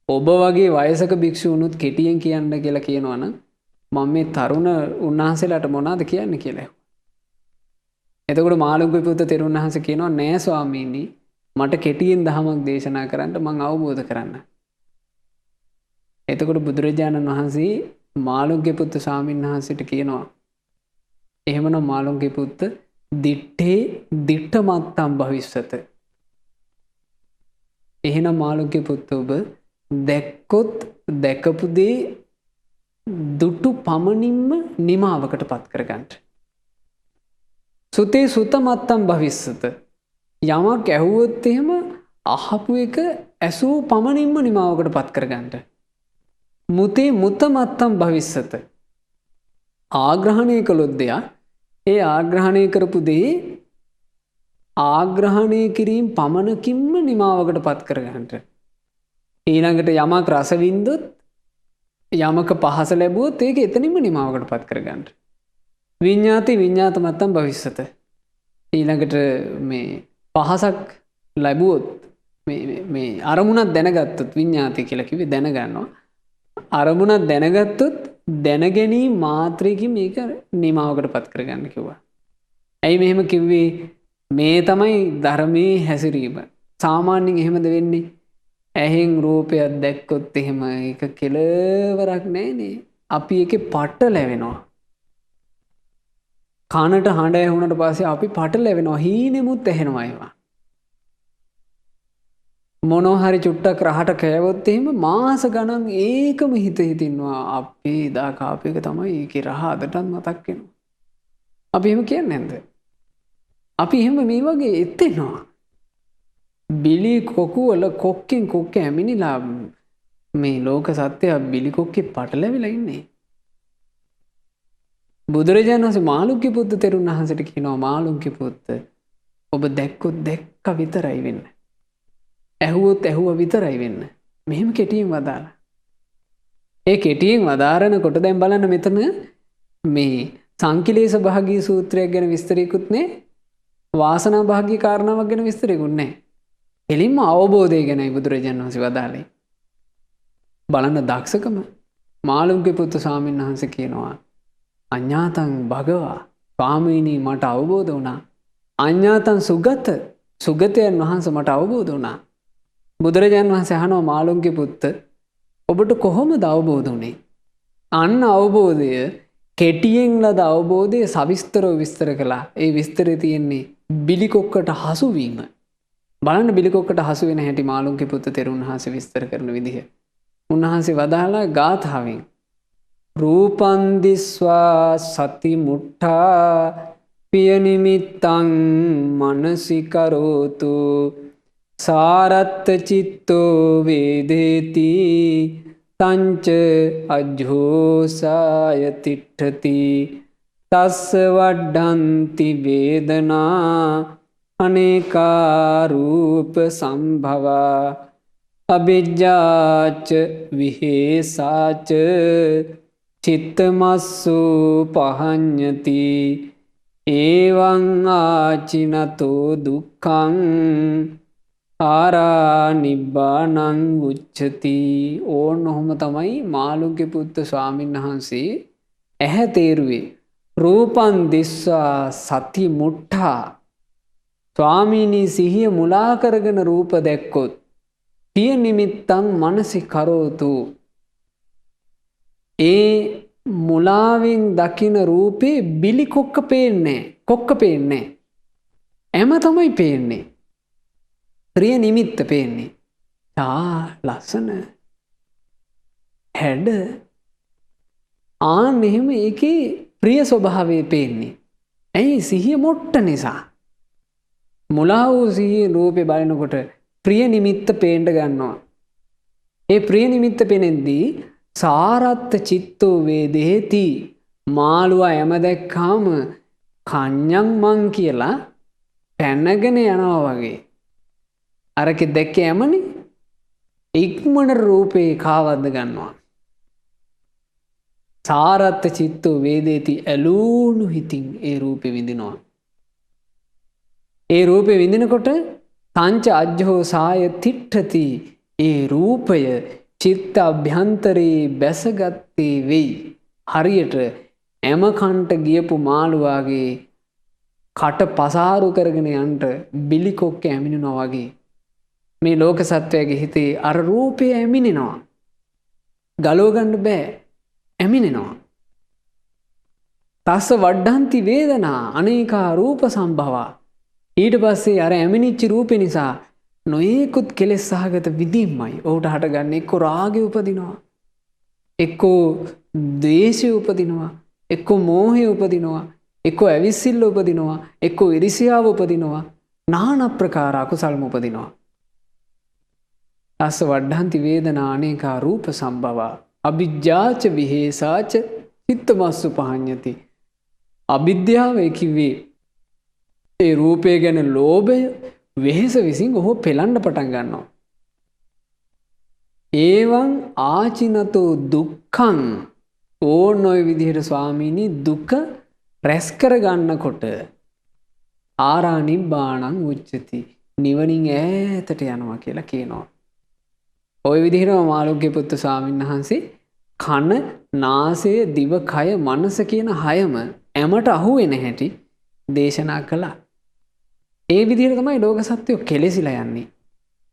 ඔබ වගේ වයසක භික්ෂුණුත් කෙටියෙන් කියන්න කියලා කියනවනම් මම මේ තරුණ උන්වහන්සේලාට මොනවද කියන්නේ කියලා. එතකොට මාළුන්ගේ පුත්ත තෙරුන් වහන්සේ කියනවා නෑ ස්වාමීනි මට කෙටියෙන් දහමක් දේශනා කරන්න මම අවබෝධ කරන්න. එතකොට බුදුරජාණන් වහන්සේ මාළුන්ගේ පුත්ත ස්වාමීන් වහන්සේට කියනවා එහෙමනම් මාළුන්ගේ පුත්ත දිත්තේ දිට්ඨ මත්තම් භවිස්සත. එහෙනම් මාළුන්ගේ පුත්ත ඔබ දැක්කොත් දැකපු දේ දුටු පමණින්ම නිමාවකට පත් කරගන්න. සුතේ සුත මත්තම් භවිස්සත. යමක් ඇහුවොත් එහෙම අහපු එක ඇසූ පමණින්ම නිමාවකට පත් කරගන්න. මුතේ මුත මත්තම් භවිස්සත. ආග්‍රහණය කළොත් දෙයක් ඒ ආග්‍රහණය කරපු දේ ආග්‍රහණය කිරීම පමණකින්ම නිමාවකට පත් කරගන්න. ඊළඟට යමක් රස වින්දොත් යමක පහස ලැබුවොත් ඒක එතනින්ම නිමාවකට පත් කරගන්න. විඤ්ඤාති විඤ්ඤාත මත්තම් භවිස්සත. ඊළඟට මේ පහසක් ලැබුවොත් මේ අරමුණක් දැනගත්තොත් විඤ්ඤාති කියලා කිව්වේ දැනගන්නවා. අරමුණක් දැනගත්තොත් දැනගැනීම මාත්‍රයකින් මේක නිමාවකට පත් කරගන්න කිව්වා. ඇයි මෙහෙම කිව්වේ? මේ තමයි ධර්මයේ හැසිරීම. සාමාන්‍යයෙන් එහෙමද වෙන්නේ? ඇහෙන් රූපයක් දැක්කොත් එහෙම ඒක කෙලවරක් නැහැනේ. අපි ඒකේ පටලැවෙනවා. කනට හඬ ඇහුනට පස්සේ අපි පටලැවෙනවා. හීනෙමුත් ඇහෙනවා ඒවා. මොනවා හරි චුට්ටක් රහට කෑවොත් එහෙම මාස ගණන් ඒකම හිතින්නවා අපි එදා කාපු එක තමයි ඒකේ රහ අදටත් මතක් වෙනවා. අපි එහෙම කියන්නේ නැද්ද? අපි එහෙම මේ වගේ එතෙනවා. බිලි කොකු වල කොක්කෙන් කොක්ක ඇමිනිලා මේ ලෝක සත්‍යය බිලි කොක්කේ පටලැවිලා ඉන්නේ. බුදුරජාණන් වහන්සේ මාළුක්‍ය පුත්ත තෙරුන් වහන්සේට කියනවා මාළුක්‍ය පුත්ත ඔබ දැක්කොත් දැක්ක විතරයි වෙන්න. ඇහුවොත් ඇහුව විතරයි වෙන්න. මෙහෙම කෙටියෙන් වදාලා. ඒ කෙටියෙන් වදාරනකොට දැන් බලන්න මෙතන මේ සංකිලේශ භාගී සූත්‍රයක් ගැන විස්තරයකුත් නැහැ. වාසනා භාගී කාරණාවක් ගැන විස්තරයකුත් නැහැ. එලින්ම අවබෝධය ගැනයි බුදුරජාණන් වහන්සේ වදාළේ. බලන්න දක්ෂකම මාළුක්‍ය පුත්ත ස්වාමීන් වහන්සේ කියනවා අඤ්ඤාතං භගවා ස්වාමීනි මට අවබෝධ වුණා. අඤ්ඤාතං සුගත සුගතයන් වහන්සේ මට අවබෝධ වුණා. බුදුරජාණන් වහන්සේ අහනවා මාළුක්‍ය පුත්ත ඔබට කොහොමද අවබෝධ වුනේ? අන්න අවබෝධය කෙටියෙන් ලද අවබෝධය සවිස්තරව විස්තර කළා. ඒ විස්තරේ තියෙන්නේ බිලිකොක්කට හසු වීම. බලන්න බිලිකොක්කට හසු වෙන හැටි මාළුක්‍ය පුත්ත තෙරුන් වහන්සේ විස්තර කරන විදිහ. උන්වහන්සේ වදාලා ගාථාවෙන් රූපං දිස්වා සති මුට්ඨා පිය නිමිත්තං මනසිකරෝතු සාරත්ත චිත්තෝ වේදේති තංච අජ්ජෝසාය තිට්ඨති තස්ස වඩ්ඩන්ති වේදනා අනේකා රූප සම්භවා අවිජ්ජාච විහෙසාච චිත්තමස්සු පහඤ්ඤති එවං ආචිනතෝ දුක්ඛං ආරා නිබ්බානං උච්චති. ඕන්න ඔහොම තමයි මාළුක්‍ය පුත්ත ස්වාමීන් වහන්සේ ඇහැ තේරුවේ. රූපං දිස්සා සති මුට්ඨා ස්වාමීනි සිහිය මුලා කරගෙන රූප දැක්කොත් පිය නිමිත්තං මනසි කරෝතු ඒ මුලාවෙන් දකින රූපේ බිලි කොක්ක පේන්නේ කොක්ක පේන්නේ එම තමයි පේන්නේ. ප්‍රිය නිමිත්ත පේන්නේ. ලස්සන හැඩ මෙහෙම ඒකේ ප්‍රිය ස්වභාවය පේන්නේ. ඇයි? සිහිය මොට්ට නිසා. මුලා වූ සිහිය රූපේ බලනකොට ප්‍රිය නිමිත්ත පේන්න ගන්නවා. ඒ ප්‍රිය නිමිත්ත පෙනෙද්දී සාරත්ත චිත්තෝ වේදේති මාළුවා යම දැක්කාම කඤ්ඤං මං කියලා පැනගෙන යනවා වගේ. අරකෙ දැක්කේ යමනේ ඉක්මන රූපේ කාවද්ද ගන්නවා. සාරත්ත චිත්තෝ වේදේති ඇලූණු හිතින් ඒ රූපේ විඳිනවා. ඒ රූපේ විඳිනකොට තංච අජ්ජෝ සාය තිට්ඨති ඒ රූපය චිත්ත අභ්‍යන්තරේ බැසගත්තේ වෙයි. හරියට එම කන්ට ගියපු මාළුවාගේ කට පසාරු කරගෙන යන්ට බිලි කොක්ක ඇමිනෙනවා වගේ මේ ලෝක සත්වයාගේ හිතේ අර රූපය ඇමිනෙනවා. ගලව ගන්න බෑ. ඇමිනෙනවා. තස්ස වඩ්ඩන්ති වේදනා අනේකා රූප සම්භවා. ඊට පස්සේ අර ඇමිනිච්ච රූපේ නිසා නොයෙකුත් කෙලෙස් සහගත විඳීම්මයි ඔහුට හටගන්නේ. එක්ක රාගය උපදිනවා, එක්කෝ ද්වේෂය උපදිනවා, එක්කෝ මෝහය උපදිනවා, එක්කෝ ඇවිස්සිල්ල උපදිනවා, එක්කෝ ඉරිසියාව උපදිනවා, নানা ප්‍රකාර අකුසල්ම උපදිනවා. අස්ස වඩ්ඩන්ති වේදනා අනේකා රූප සම්භවා අවිජ්ජාච විහෙසාච චිත්තමස්සු පහඤ්ඤති. අවිද්‍යාව කිව්වේ ඒ රූපය ගැන ලෝභය වෙහෙස විසින් ඔහු පෙළන්න පටන් ගන්නවා. ඒවං ආචිනතෝ දුක්ඛං ඕන ඔය විදිහට ස්වාමීනි දුක රැස් කර ගන්නකොට ආරා නිබ්බාණං උච්චති නිවනින් ඈතට යනවා කියලා කියනවා. ඔය විදිහටම මාළුක්‍ය පුත්තු ස්වාමීන් වහන්සේ කන, නාසය, දිව, කය, මනස කියන හයම ඇමට අහු වෙන හැටි දේශනා කළා. ඒ විදිහට තමයි ලෝක සත්‍යය කෙලෙසිලා යන්නේ.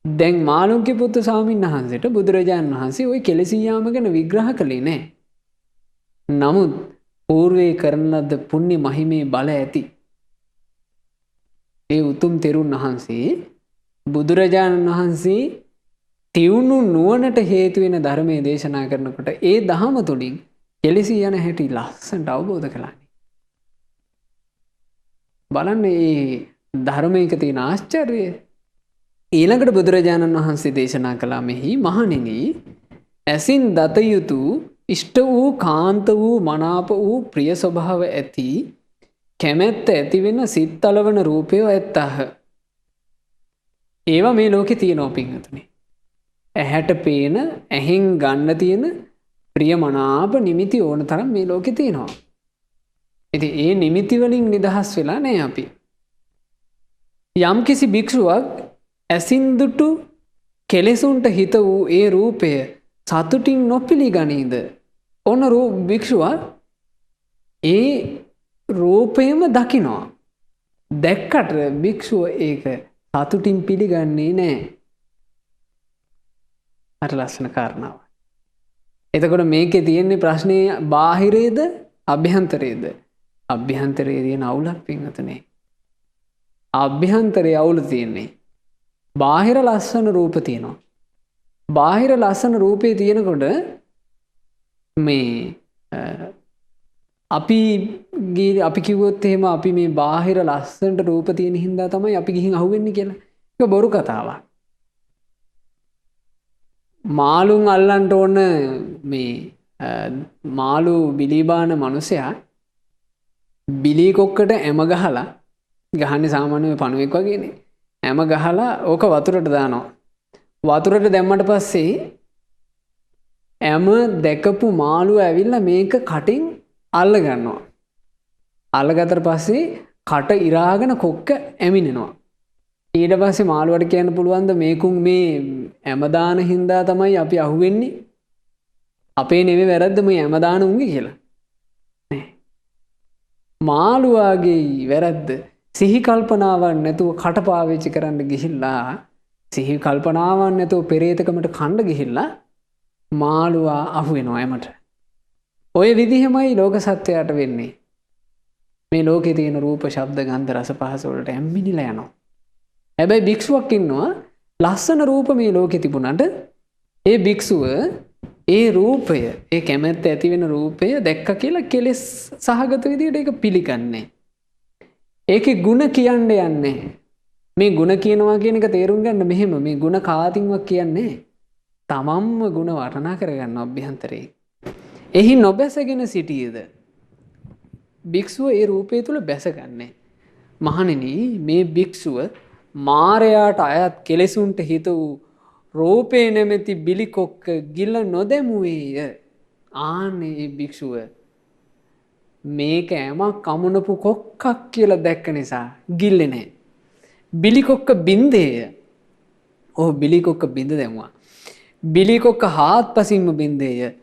දැන් මාළුක්‍ය පුත්තු ස්වාමීන් වහන්සේට බුදුරජාණන් වහන්සේ ওই කෙලෙසී යාම ගැන විග්‍රහ කළේ නැහැ. නමුත් పూర్වේ කරන ලද පුණ්‍ය මහිමේ බල ඇති ඒ උතුම් තෙරුන් වහන්සේ බුදුරජාණන් වහන්සේ තිවුණු නුවණට හේතු වෙන ධර්මයේ දේශනා කරනකොට ඒ දහම තුලින් කෙලෙසී යන හැටි ලස්සනට අවබෝධ කළානේ. බලන්න මේ ධර්මයක තියෙන ආශ්චර්යය. ඊළඟට බුදුරජාණන් වහන්සේ දේශනා කළා මෙහි මහණෙනි ඇසින් දත යුතු ඉෂ්ට වූ කාන්ත වූ මනාප වූ ප්‍රිය ස්වභාව ඇති කැමැත්ත ඇති වෙන සිත් තලවන රූපය ඇත්තහ. ඒවා මේ ලෝකේ තියෙනවා පින්වතුනි. ඇහැට පේන ඇහෙන් ගන්න තියෙන ප්‍රියමනාප නිමිති ඕන තරම් මේ ලෝකේ තියෙනවා. ඉතින් ඒ නිමිති වලින් නිදහස් වෙලා නැහැ අපි. යම්කිසි භික්ෂුවක් ඇසින් දුටු කෙලෙසුන්ට හිත වූ ඒ රූපය සතුටින් නොපිළිගනීද? ඔන්න භික්ෂුවක් ඒ රූපයම දකිනවා. දැක්කට භික්ෂුව ඒක සතුටින් පිළිගන්නේ නැහැ. අර ලස්සන කාරණාව. එතකොට මේකේ තියෙන්නේ ප්‍රශ්නේ බාහිරේද අභ්‍යන්තරේද? අභ්‍යන්තරයේ තියෙන අවුලක් පින්වතුනේ. අභ්‍යන්තරයේ අවුල තියෙන්නේ. බාහිර ලස්සන රූප තියෙනවා. බාහිර ලස්සන රූපේ තියෙනකොට මේ අපි කිව්වොත් එහෙම අපි මේ බාහිර ලස්සනට රූප තියෙන හින්දා තමයි අපි ගිහින් අහුවෙන්නේ කියලා. ඒක බොරු කතාවක්. මාළුන් අල්ලන්න ඕන මේ මාළු බිලිබාන මිනිසයා බිලි කොක්කට ඇම ගහලා ගහන්නේ සාමාන්‍ය පණුවෙක් වගේනේ. ඇම ගහලා ඕක වතුරට දානවා. වතුරට දැම්මට පස්සේ ඇම දැකපු මාළුව ඇවිල්ලා මේක කටින් අල්ල ගන්නවා. අල්ලගත්තට පස්සේ කට ඉරාගෙන කොක්ක ඇමිනෙනවා. ඊට පස්සේ මාළුවට කියන්න පුළුවන්ද මේකුන් මේ ඇම දාන හින්දා තමයි අපි අහුවෙන්නේ? අපේ නෙමෙයි වැරද්ද මේ ඇම දාන උන්ගේ කියලා. නෑ. මාළුවාගේ වැරද්ද සිහි කල්පනාවක් නැතුව කට පාවිච්චි කරන්න ගිහිල්ලා සිහි කල්පනාවක් නැතුව පෙරේතකමට කණ්ඩ ගිහිල්ලා මාළුවා අහු වෙනවා ඇමට. ඔය විදිහමයි ලෝක සත්‍යයට වෙන්නේ. මේ ලෝකේ තියෙන රූප, ශබ්ද, ගන්ධ, රස, පහස වලට ඇම්මිනිලා යනවා. හැබැයි භික්ෂුවක් ඉන්නවා ලස්සන රූප මේ ලෝකේ තිබුණාට ඒ භික්ෂුව ඒ රූපය, ඒ කැමැත්ත ඇති වෙන රූපය දැක්ක කියලා කෙලෙස් සහගත විදිහට ඒක පිළිගන්නේ. ඒකේ ಗುಣ කියන්න යන්නේ. මේ ಗುಣ කියනවා කියන එක තේරුම් ගන්න මෙහෙම මේ ಗುಣ කාතින්වත් කියන්නේ. තමන්ම ಗುಣ වර්ණනා කරගන්න අභ්‍යන්තරේ. එහි නොබැසගෙන සිටියේද භික්ෂුව ඒ රූපය තුල බැසගන්නේ. මහණෙනි මේ භික්ෂුව මාරයාට අයත් කෙලෙසුන්ට හිත වූ රූපේ නැමැති බිලිකොක්ක ගිල නොදැමුවේය. ආන්නේ ඒ භික්ෂුව මේක ඇමක් කමුණපු කොක්කක් කියලා දැක්ක නිසා ගිල්ලේ නැහැ. බිලිකොක්ක බින්දේය. ඔහු බිලිකොක්ක බින්ද දැමුවා. බිලිකොක්ක හාත්පසින්ම බින්දේය.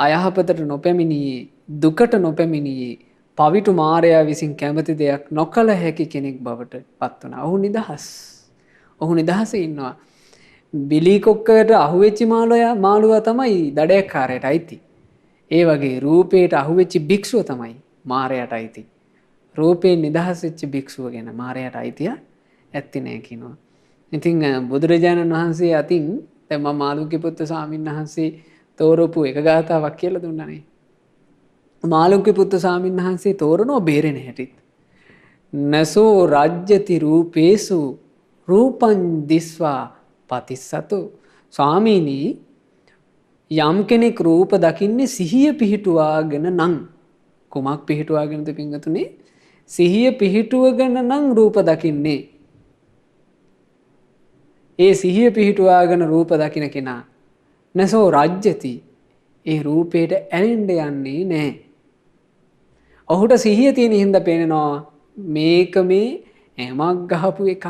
අයහපතට නොපැමිණියේ, දුකට නොපැමිණියේ, පවිටු මාරයා විසින් කැමති දෙයක් නොකළ හැකි කෙනෙක් බවට පත් වුණා. ඔහු නිදහස්. ඔහු නිදහසේ ඉන්නවා. බිලිකොක්කට අහුවෙච්ච මාළුවා තමයි දඩයක්කාරයට අයිති. ඒ වගේ රූපයට අහුවෙච්ච භික්ෂුව තමයි මාරයට අයිති. රූපේ නිදහස් වෙච්ච භික්ෂුව ගැන මාරයට අයිතිය ඇත්තේ නැහැ කියනවා. ඉතින් බුදුරජාණන් වහන්සේ අතින් දැන් මම මාළුක්‍ය පුත්තු ස්වාමීන් වහන්සේ තෝරපු එක ගාතාවක් කියලා දුන්නානේ. මාළුක්‍ය පුත්තු ස්වාමීන් වහන්සේ තෝරනෝ බේරෙන හැටිත්. නසෝ රාජ්‍යති රූපේසු රූපං දිස්වා පතිස්සතු. ස්වාමීනි යම් කෙනෙක් රූප දකින්නේ සිහිය පිහිටුවාගෙන නම් කුමක් පිහිටුවාගෙනද පින්වතුනි? සිහිය පිහිටුවගෙන නම් රූප දකින්නේ. ඒ සිහිය පිහිටුවාගෙන රූප දකින කෙනා නසෝ රාජ්‍යති ඒ රූපයට ඇලෙන්න යන්නේ නැහැ. ඔහුට සිහිය තියෙන හින්දා පේනවා මේක මේ ඇමක් ගහපු එකක්,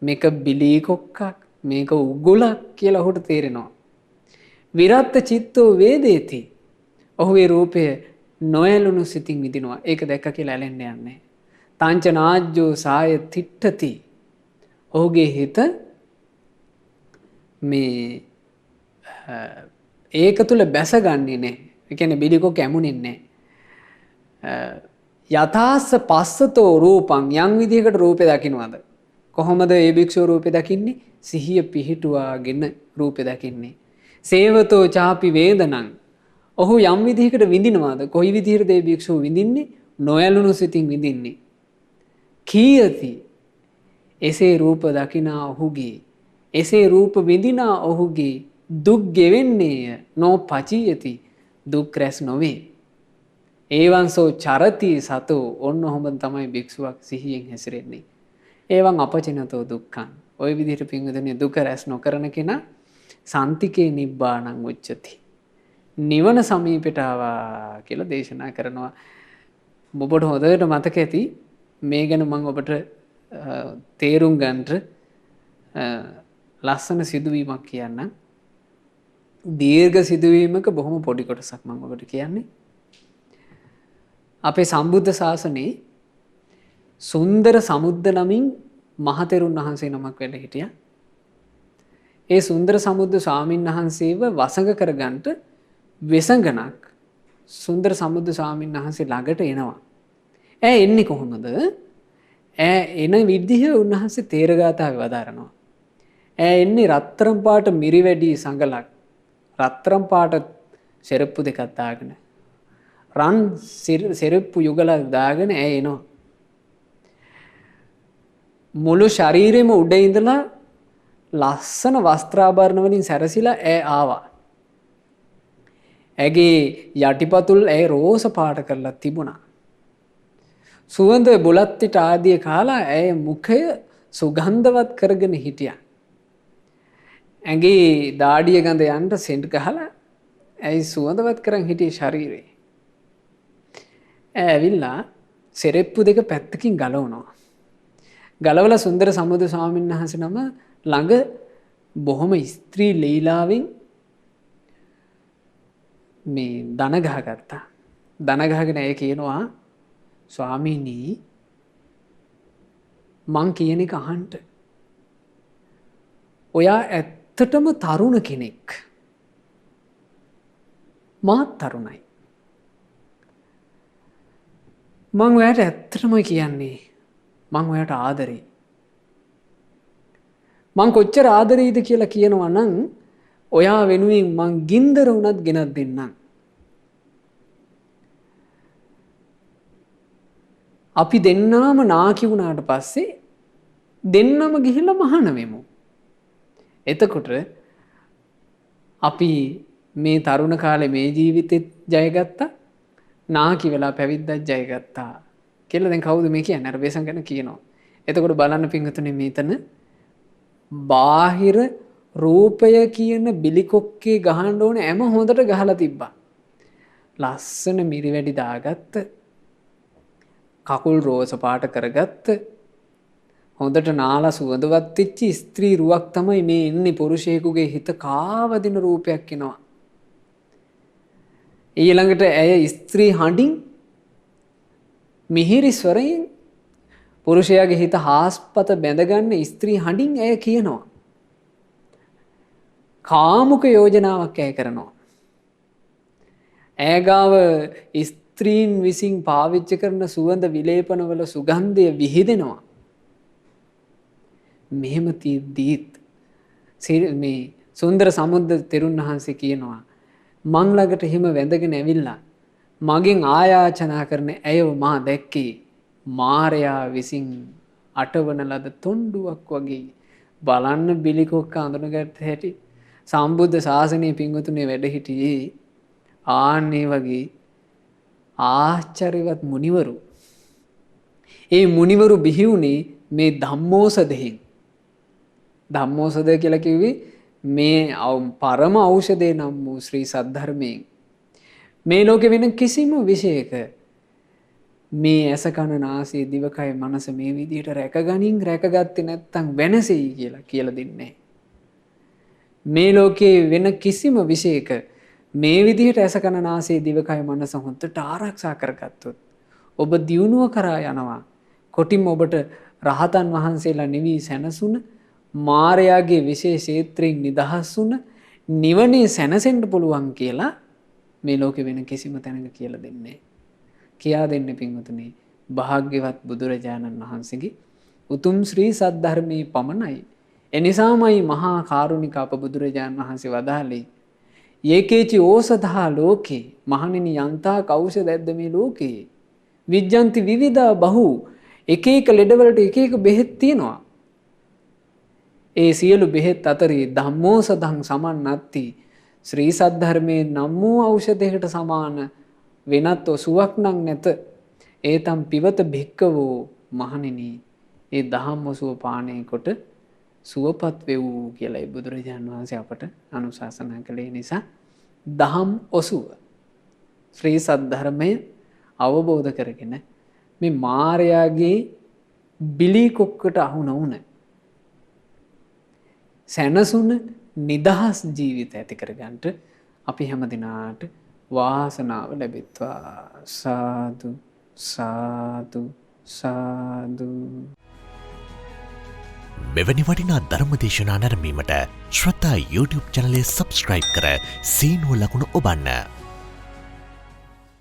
මේක බිලි කොක්කක්, මේක උගුලක් කියලා ඔහුට තේරෙනවා. විරත් චිත්තෝ වේදේති. ඔහු ඒ රූපය නොඇලුණු සිතින් විඳිනවා. ඒක දැක්ක කියලා ඇලෙන්න යන්නේ. තංචනාජ්ජෝ සාය තිට්ඨති. ඔහුගේ හිත මේ ඒක තුල බැසගන්නේ නැහැ. ඒ කියන්නේ බිලිකොක් ඇමුනේ නැහැ. යථාස්ස පස්සතෝ රූපං යම් විදිහකට රූපේ දකින්නවද? කොහොමද ඒ භික්ෂුව රූපේ දකින්නේ? සිහිය පිහිටුවාගෙන රූපේ දකින්නේ. සේවතෝ චාපි වේදනං. ඔහු යම් විදිහකට විඳිනවාද? කොයි විදිහටද ඒ භික්ෂුව විඳින්නේ? නොයලුණු සිතින් විඳින්නේ. කීයති එසේ රූප දකිනා ඔහුගේ, එසේ රූප විඳිනා ඔහුගේ දුක් ගෙවෙන්නේය නෝ පචීයති, දුක් රැස් නොවේ. ඒවන්සෝ චරති සතෝ, ඔන්න ඔහොම තමයි භික්ෂුවක් සිහියෙන් හැසිරෙන්නේ. ඒවන් අපචිනතෝ දුක්ඛං. ওই විදිහට පින්වතුනි දුක රැස් නොකරන කෙනා සන්තිකේ නිබ්බාණං උච්චති. නිවන සමීපට ආවා කියලා දේශනා කරනවා. ඔබට හොඳට මතක ඇති මේ ගැන මම ඔබට තේරුම් ගන්නට ලස්සන සිදුවීමක් කියන්නම්. දීර්ඝ සිදුවීමක බොහොම පොඩි කොටසක් මම ඔබට කියන්නේ. අපේ සම්බුද්ධ ශාසනයේ සුන්දර සමුද්ද නමින් මහතෙරුන් වහන්සේ නමක් වැඩ හිටියා. ඒ සුන්දර සමුද්ද ස්වාමීන් වහන්සේව වසඟ කරගන්නට වෙසඟනක් සුන්දර සමුද්ද ස්වාමීන් වහන්සේ ළඟට එනවා. ඈ එන්නේ කොහොමද? ඈ එන විදිහ උන්වහන්සේ තේරගාතාවේ වදාරනවා. ඈ එන්නේ රත්තරන් පාට මිරිවැඩි සංගලක්, රත්තරන් පාට සෙරප්පු දෙකක් දාගෙන, රන් සෙරප්පු යුගලක් දාගෙන ඈ එනවා. මුළු ශරීරෙම උඩ ඉඳලා ලස්සන වස්ත්‍රාභරණ වලින් සැරසිලා ඈ ආවා. ඇගේ යටිපතුල් ඇය රෝස පාට කරලා තිබුණා. සුවඳ බුලත්තිට ආදිය කාලා ඇය මුඛය සුගන්ධවත් කරගෙන හිටියා. ඇගේ දාඩිය ගඳ යන්න සෙන්ට් ගහලා ඇයි සුවඳවත් කරන් හිටියේ ශරීරේ. ඇවිල්ලා සෙරෙප්පු දෙක පැත්තකින් ගලවනවා. ගලවලා සුන්දර සමුද්ද ස්වාමීන් වහන්සේ නම ළඟ බොහොම ස්ත්‍රී ලීලාවෙන් මේ දන ගහගත්තා. දන ගහගෙන ඇය කියනවා, ස්වාමීනි මං කියන එක අහන්න. ඔයා ඇත්තටම තරුණ කෙනෙක්. මාත් තරුණයි. මං ඔයාට ඇත්තටම කියන්නේ මං ඔයාට ආදරෙයි. මං කොච්චර ආදරෙයිද කියලා කියනවා නම් ඔයා වෙනුවෙන් මං ගින්දර වුණත් ගෙනත් දෙන්නම්. අපි දෙන්නාම නාකි වුණාට පස්සේ දෙන්නම ගිහිල්ලා මහාන වෙමු. එතකොට අපි මේ තරුණ කාලේ මේ ජීවිතෙත් ජයගත්තා, නාකි වෙලා පැවිද්දත් ජයගත්තා කියලා දැන් කවුද මේ කියන්නේ? අර වෙසන් ගැන කියනවා. එතකොට බලන්න පින්වතුනි, මේතන බාහිර රූපය කියන බිලිකොක්කේ ගහන්න ඕන හැම හොඳට ගහලා තිබ්බා. ලස්සන මිරිවැඩි දාගත්ත, කකුල් රෝස පාට කරගත්ත, හොඳට නාලා සුවඳවත් වෙච්ච ස්ත්‍රී රුවක් තමයි මේ ඉන්නේ. පුරුෂයෙකුගේ හිත කාවදින රූපයක් එනවා. ඊළඟට ඇය ස්ත්‍රී හඬින් මිහිරි ස්වරයෙන් පුරුෂයාගේ හිත හාස්පත බැඳගන්න ස්ත්‍රී හඬින් ඇය කියනවා. කාමුක යෝජනාවක් ඇය කරනවා. ඇයගාව ස්ත්‍රීන් විසින් පාවිච්චි කරන සුවඳ විලේපනවල සුගන්ධය විහිදෙනවා. මෙහෙම තියද්දීත් මේ සුන්දර සමුද්ද තෙරුන් වහන්සේ කියනවා, මං ළඟට හිම වැඳගෙන ඇවිල්ලා මගෙන් ආයාචනා කරන ඇයව මා දැක්කේ මාරයා විසින් අටවන ලද තොණ්ඩුවක් වගේ. බලන්න බිලිකොක්ක අඳුනගත්ත හැටි. සම්බුද්ධ ශාසනයේ පින්වතුනේ වැඩ හිටියේ ආන්නේ වගේ ආශ්චර්යවත් මුනිවරු. ඒ මුනිවරු බිහි වුණේ මේ ධම්මෝසදයෙන්. ධම්මෝසද කියලා කිව්වේ මේ පරම ඖෂධය නම් වූ ශ්‍රී සද්ධර්මයෙන්. මේ ලෝකෙ වෙන කිසිම විශේෂයක මේ ඇස කන නාසය දිවකය මනස මේ විදිහට රැකගනින් රැකගත්තේ නැත්තම් වෙනසෙයි කියලා දෙන්නේ. මේ ලෝකේ වෙන කිසිම විශේෂයක මේ විදිහට ඇස කන නාසය දිවකය මනස හොඳට ආරක්ෂා කරගත්තොත් ඔබ දියුණුව කරා යනවා. කොටින්ම ඔබට රහතන් වහන්සේලා නිවි සැනසුන, මාරයාගේ විශේෂ ක්ෂේත්‍රයෙන් නිදහස් වුණ නිවනේ සැනසෙන්න පුළුවන් කියලා මේ ලෝකෙ වෙන කිසිම තැනක කියලා දෙන්නේ. කියා දෙන්නේ පින්වතුනි භාග්‍යවත් බුදුරජාණන් වහන්සේගේ උතුම් ශ්‍රී සද්ධර්මයේ පමණයි. එනිසාමයි මහා කාරුණික අප බුදුරජාණන් වහන්සේ වදාළේ ඒකේචි ඕසදහා ලෝකේ මහණෙනි යන්තා කෞෂධ ඇද්ද මේ ලෝකේ විජ්ජන්ති විවිධා බහු එක එක ලෙඩවලට එක එක බෙහෙත් තියෙනවා. ඒ සියලු බෙහෙත් අතරේ ධම්මෝසධං සමන්නත්ති ශ්‍රී සද්ධර්මයේ නම් වූ ඖෂධයකට සමාන වෙනත් ඔසුවක් නම් නැත. ඒතම් පිවත භික්කවෝ මහණෙනි ඒ දහම් ඔසුව පානය කොට සුවපත් වෙවූ කියලයි බුදුරජාණන් වහන්සේ අපට අනුශාසනා කළේ. නිසා දහම් ඔසුව ශ්‍රී සද්ධර්මය අවබෝධ කරගෙන මේ මාරයාගේ බිලී කොක්කට අහු නොවුන සැනසුන නිදහස් ජීවිත ඇති කරගන්නට අපි හැම දිනාට වාසනාව ලැබෙත්වා. සාදු සාදු සාදු. මෙවැනි වටිනා ධර්මදේශනා නැරඹීමට ශ්‍රද්ධා YouTube චැනලය සබස්ක්‍රයිබ් කර සීනුව ලකුණ ඔබන්න.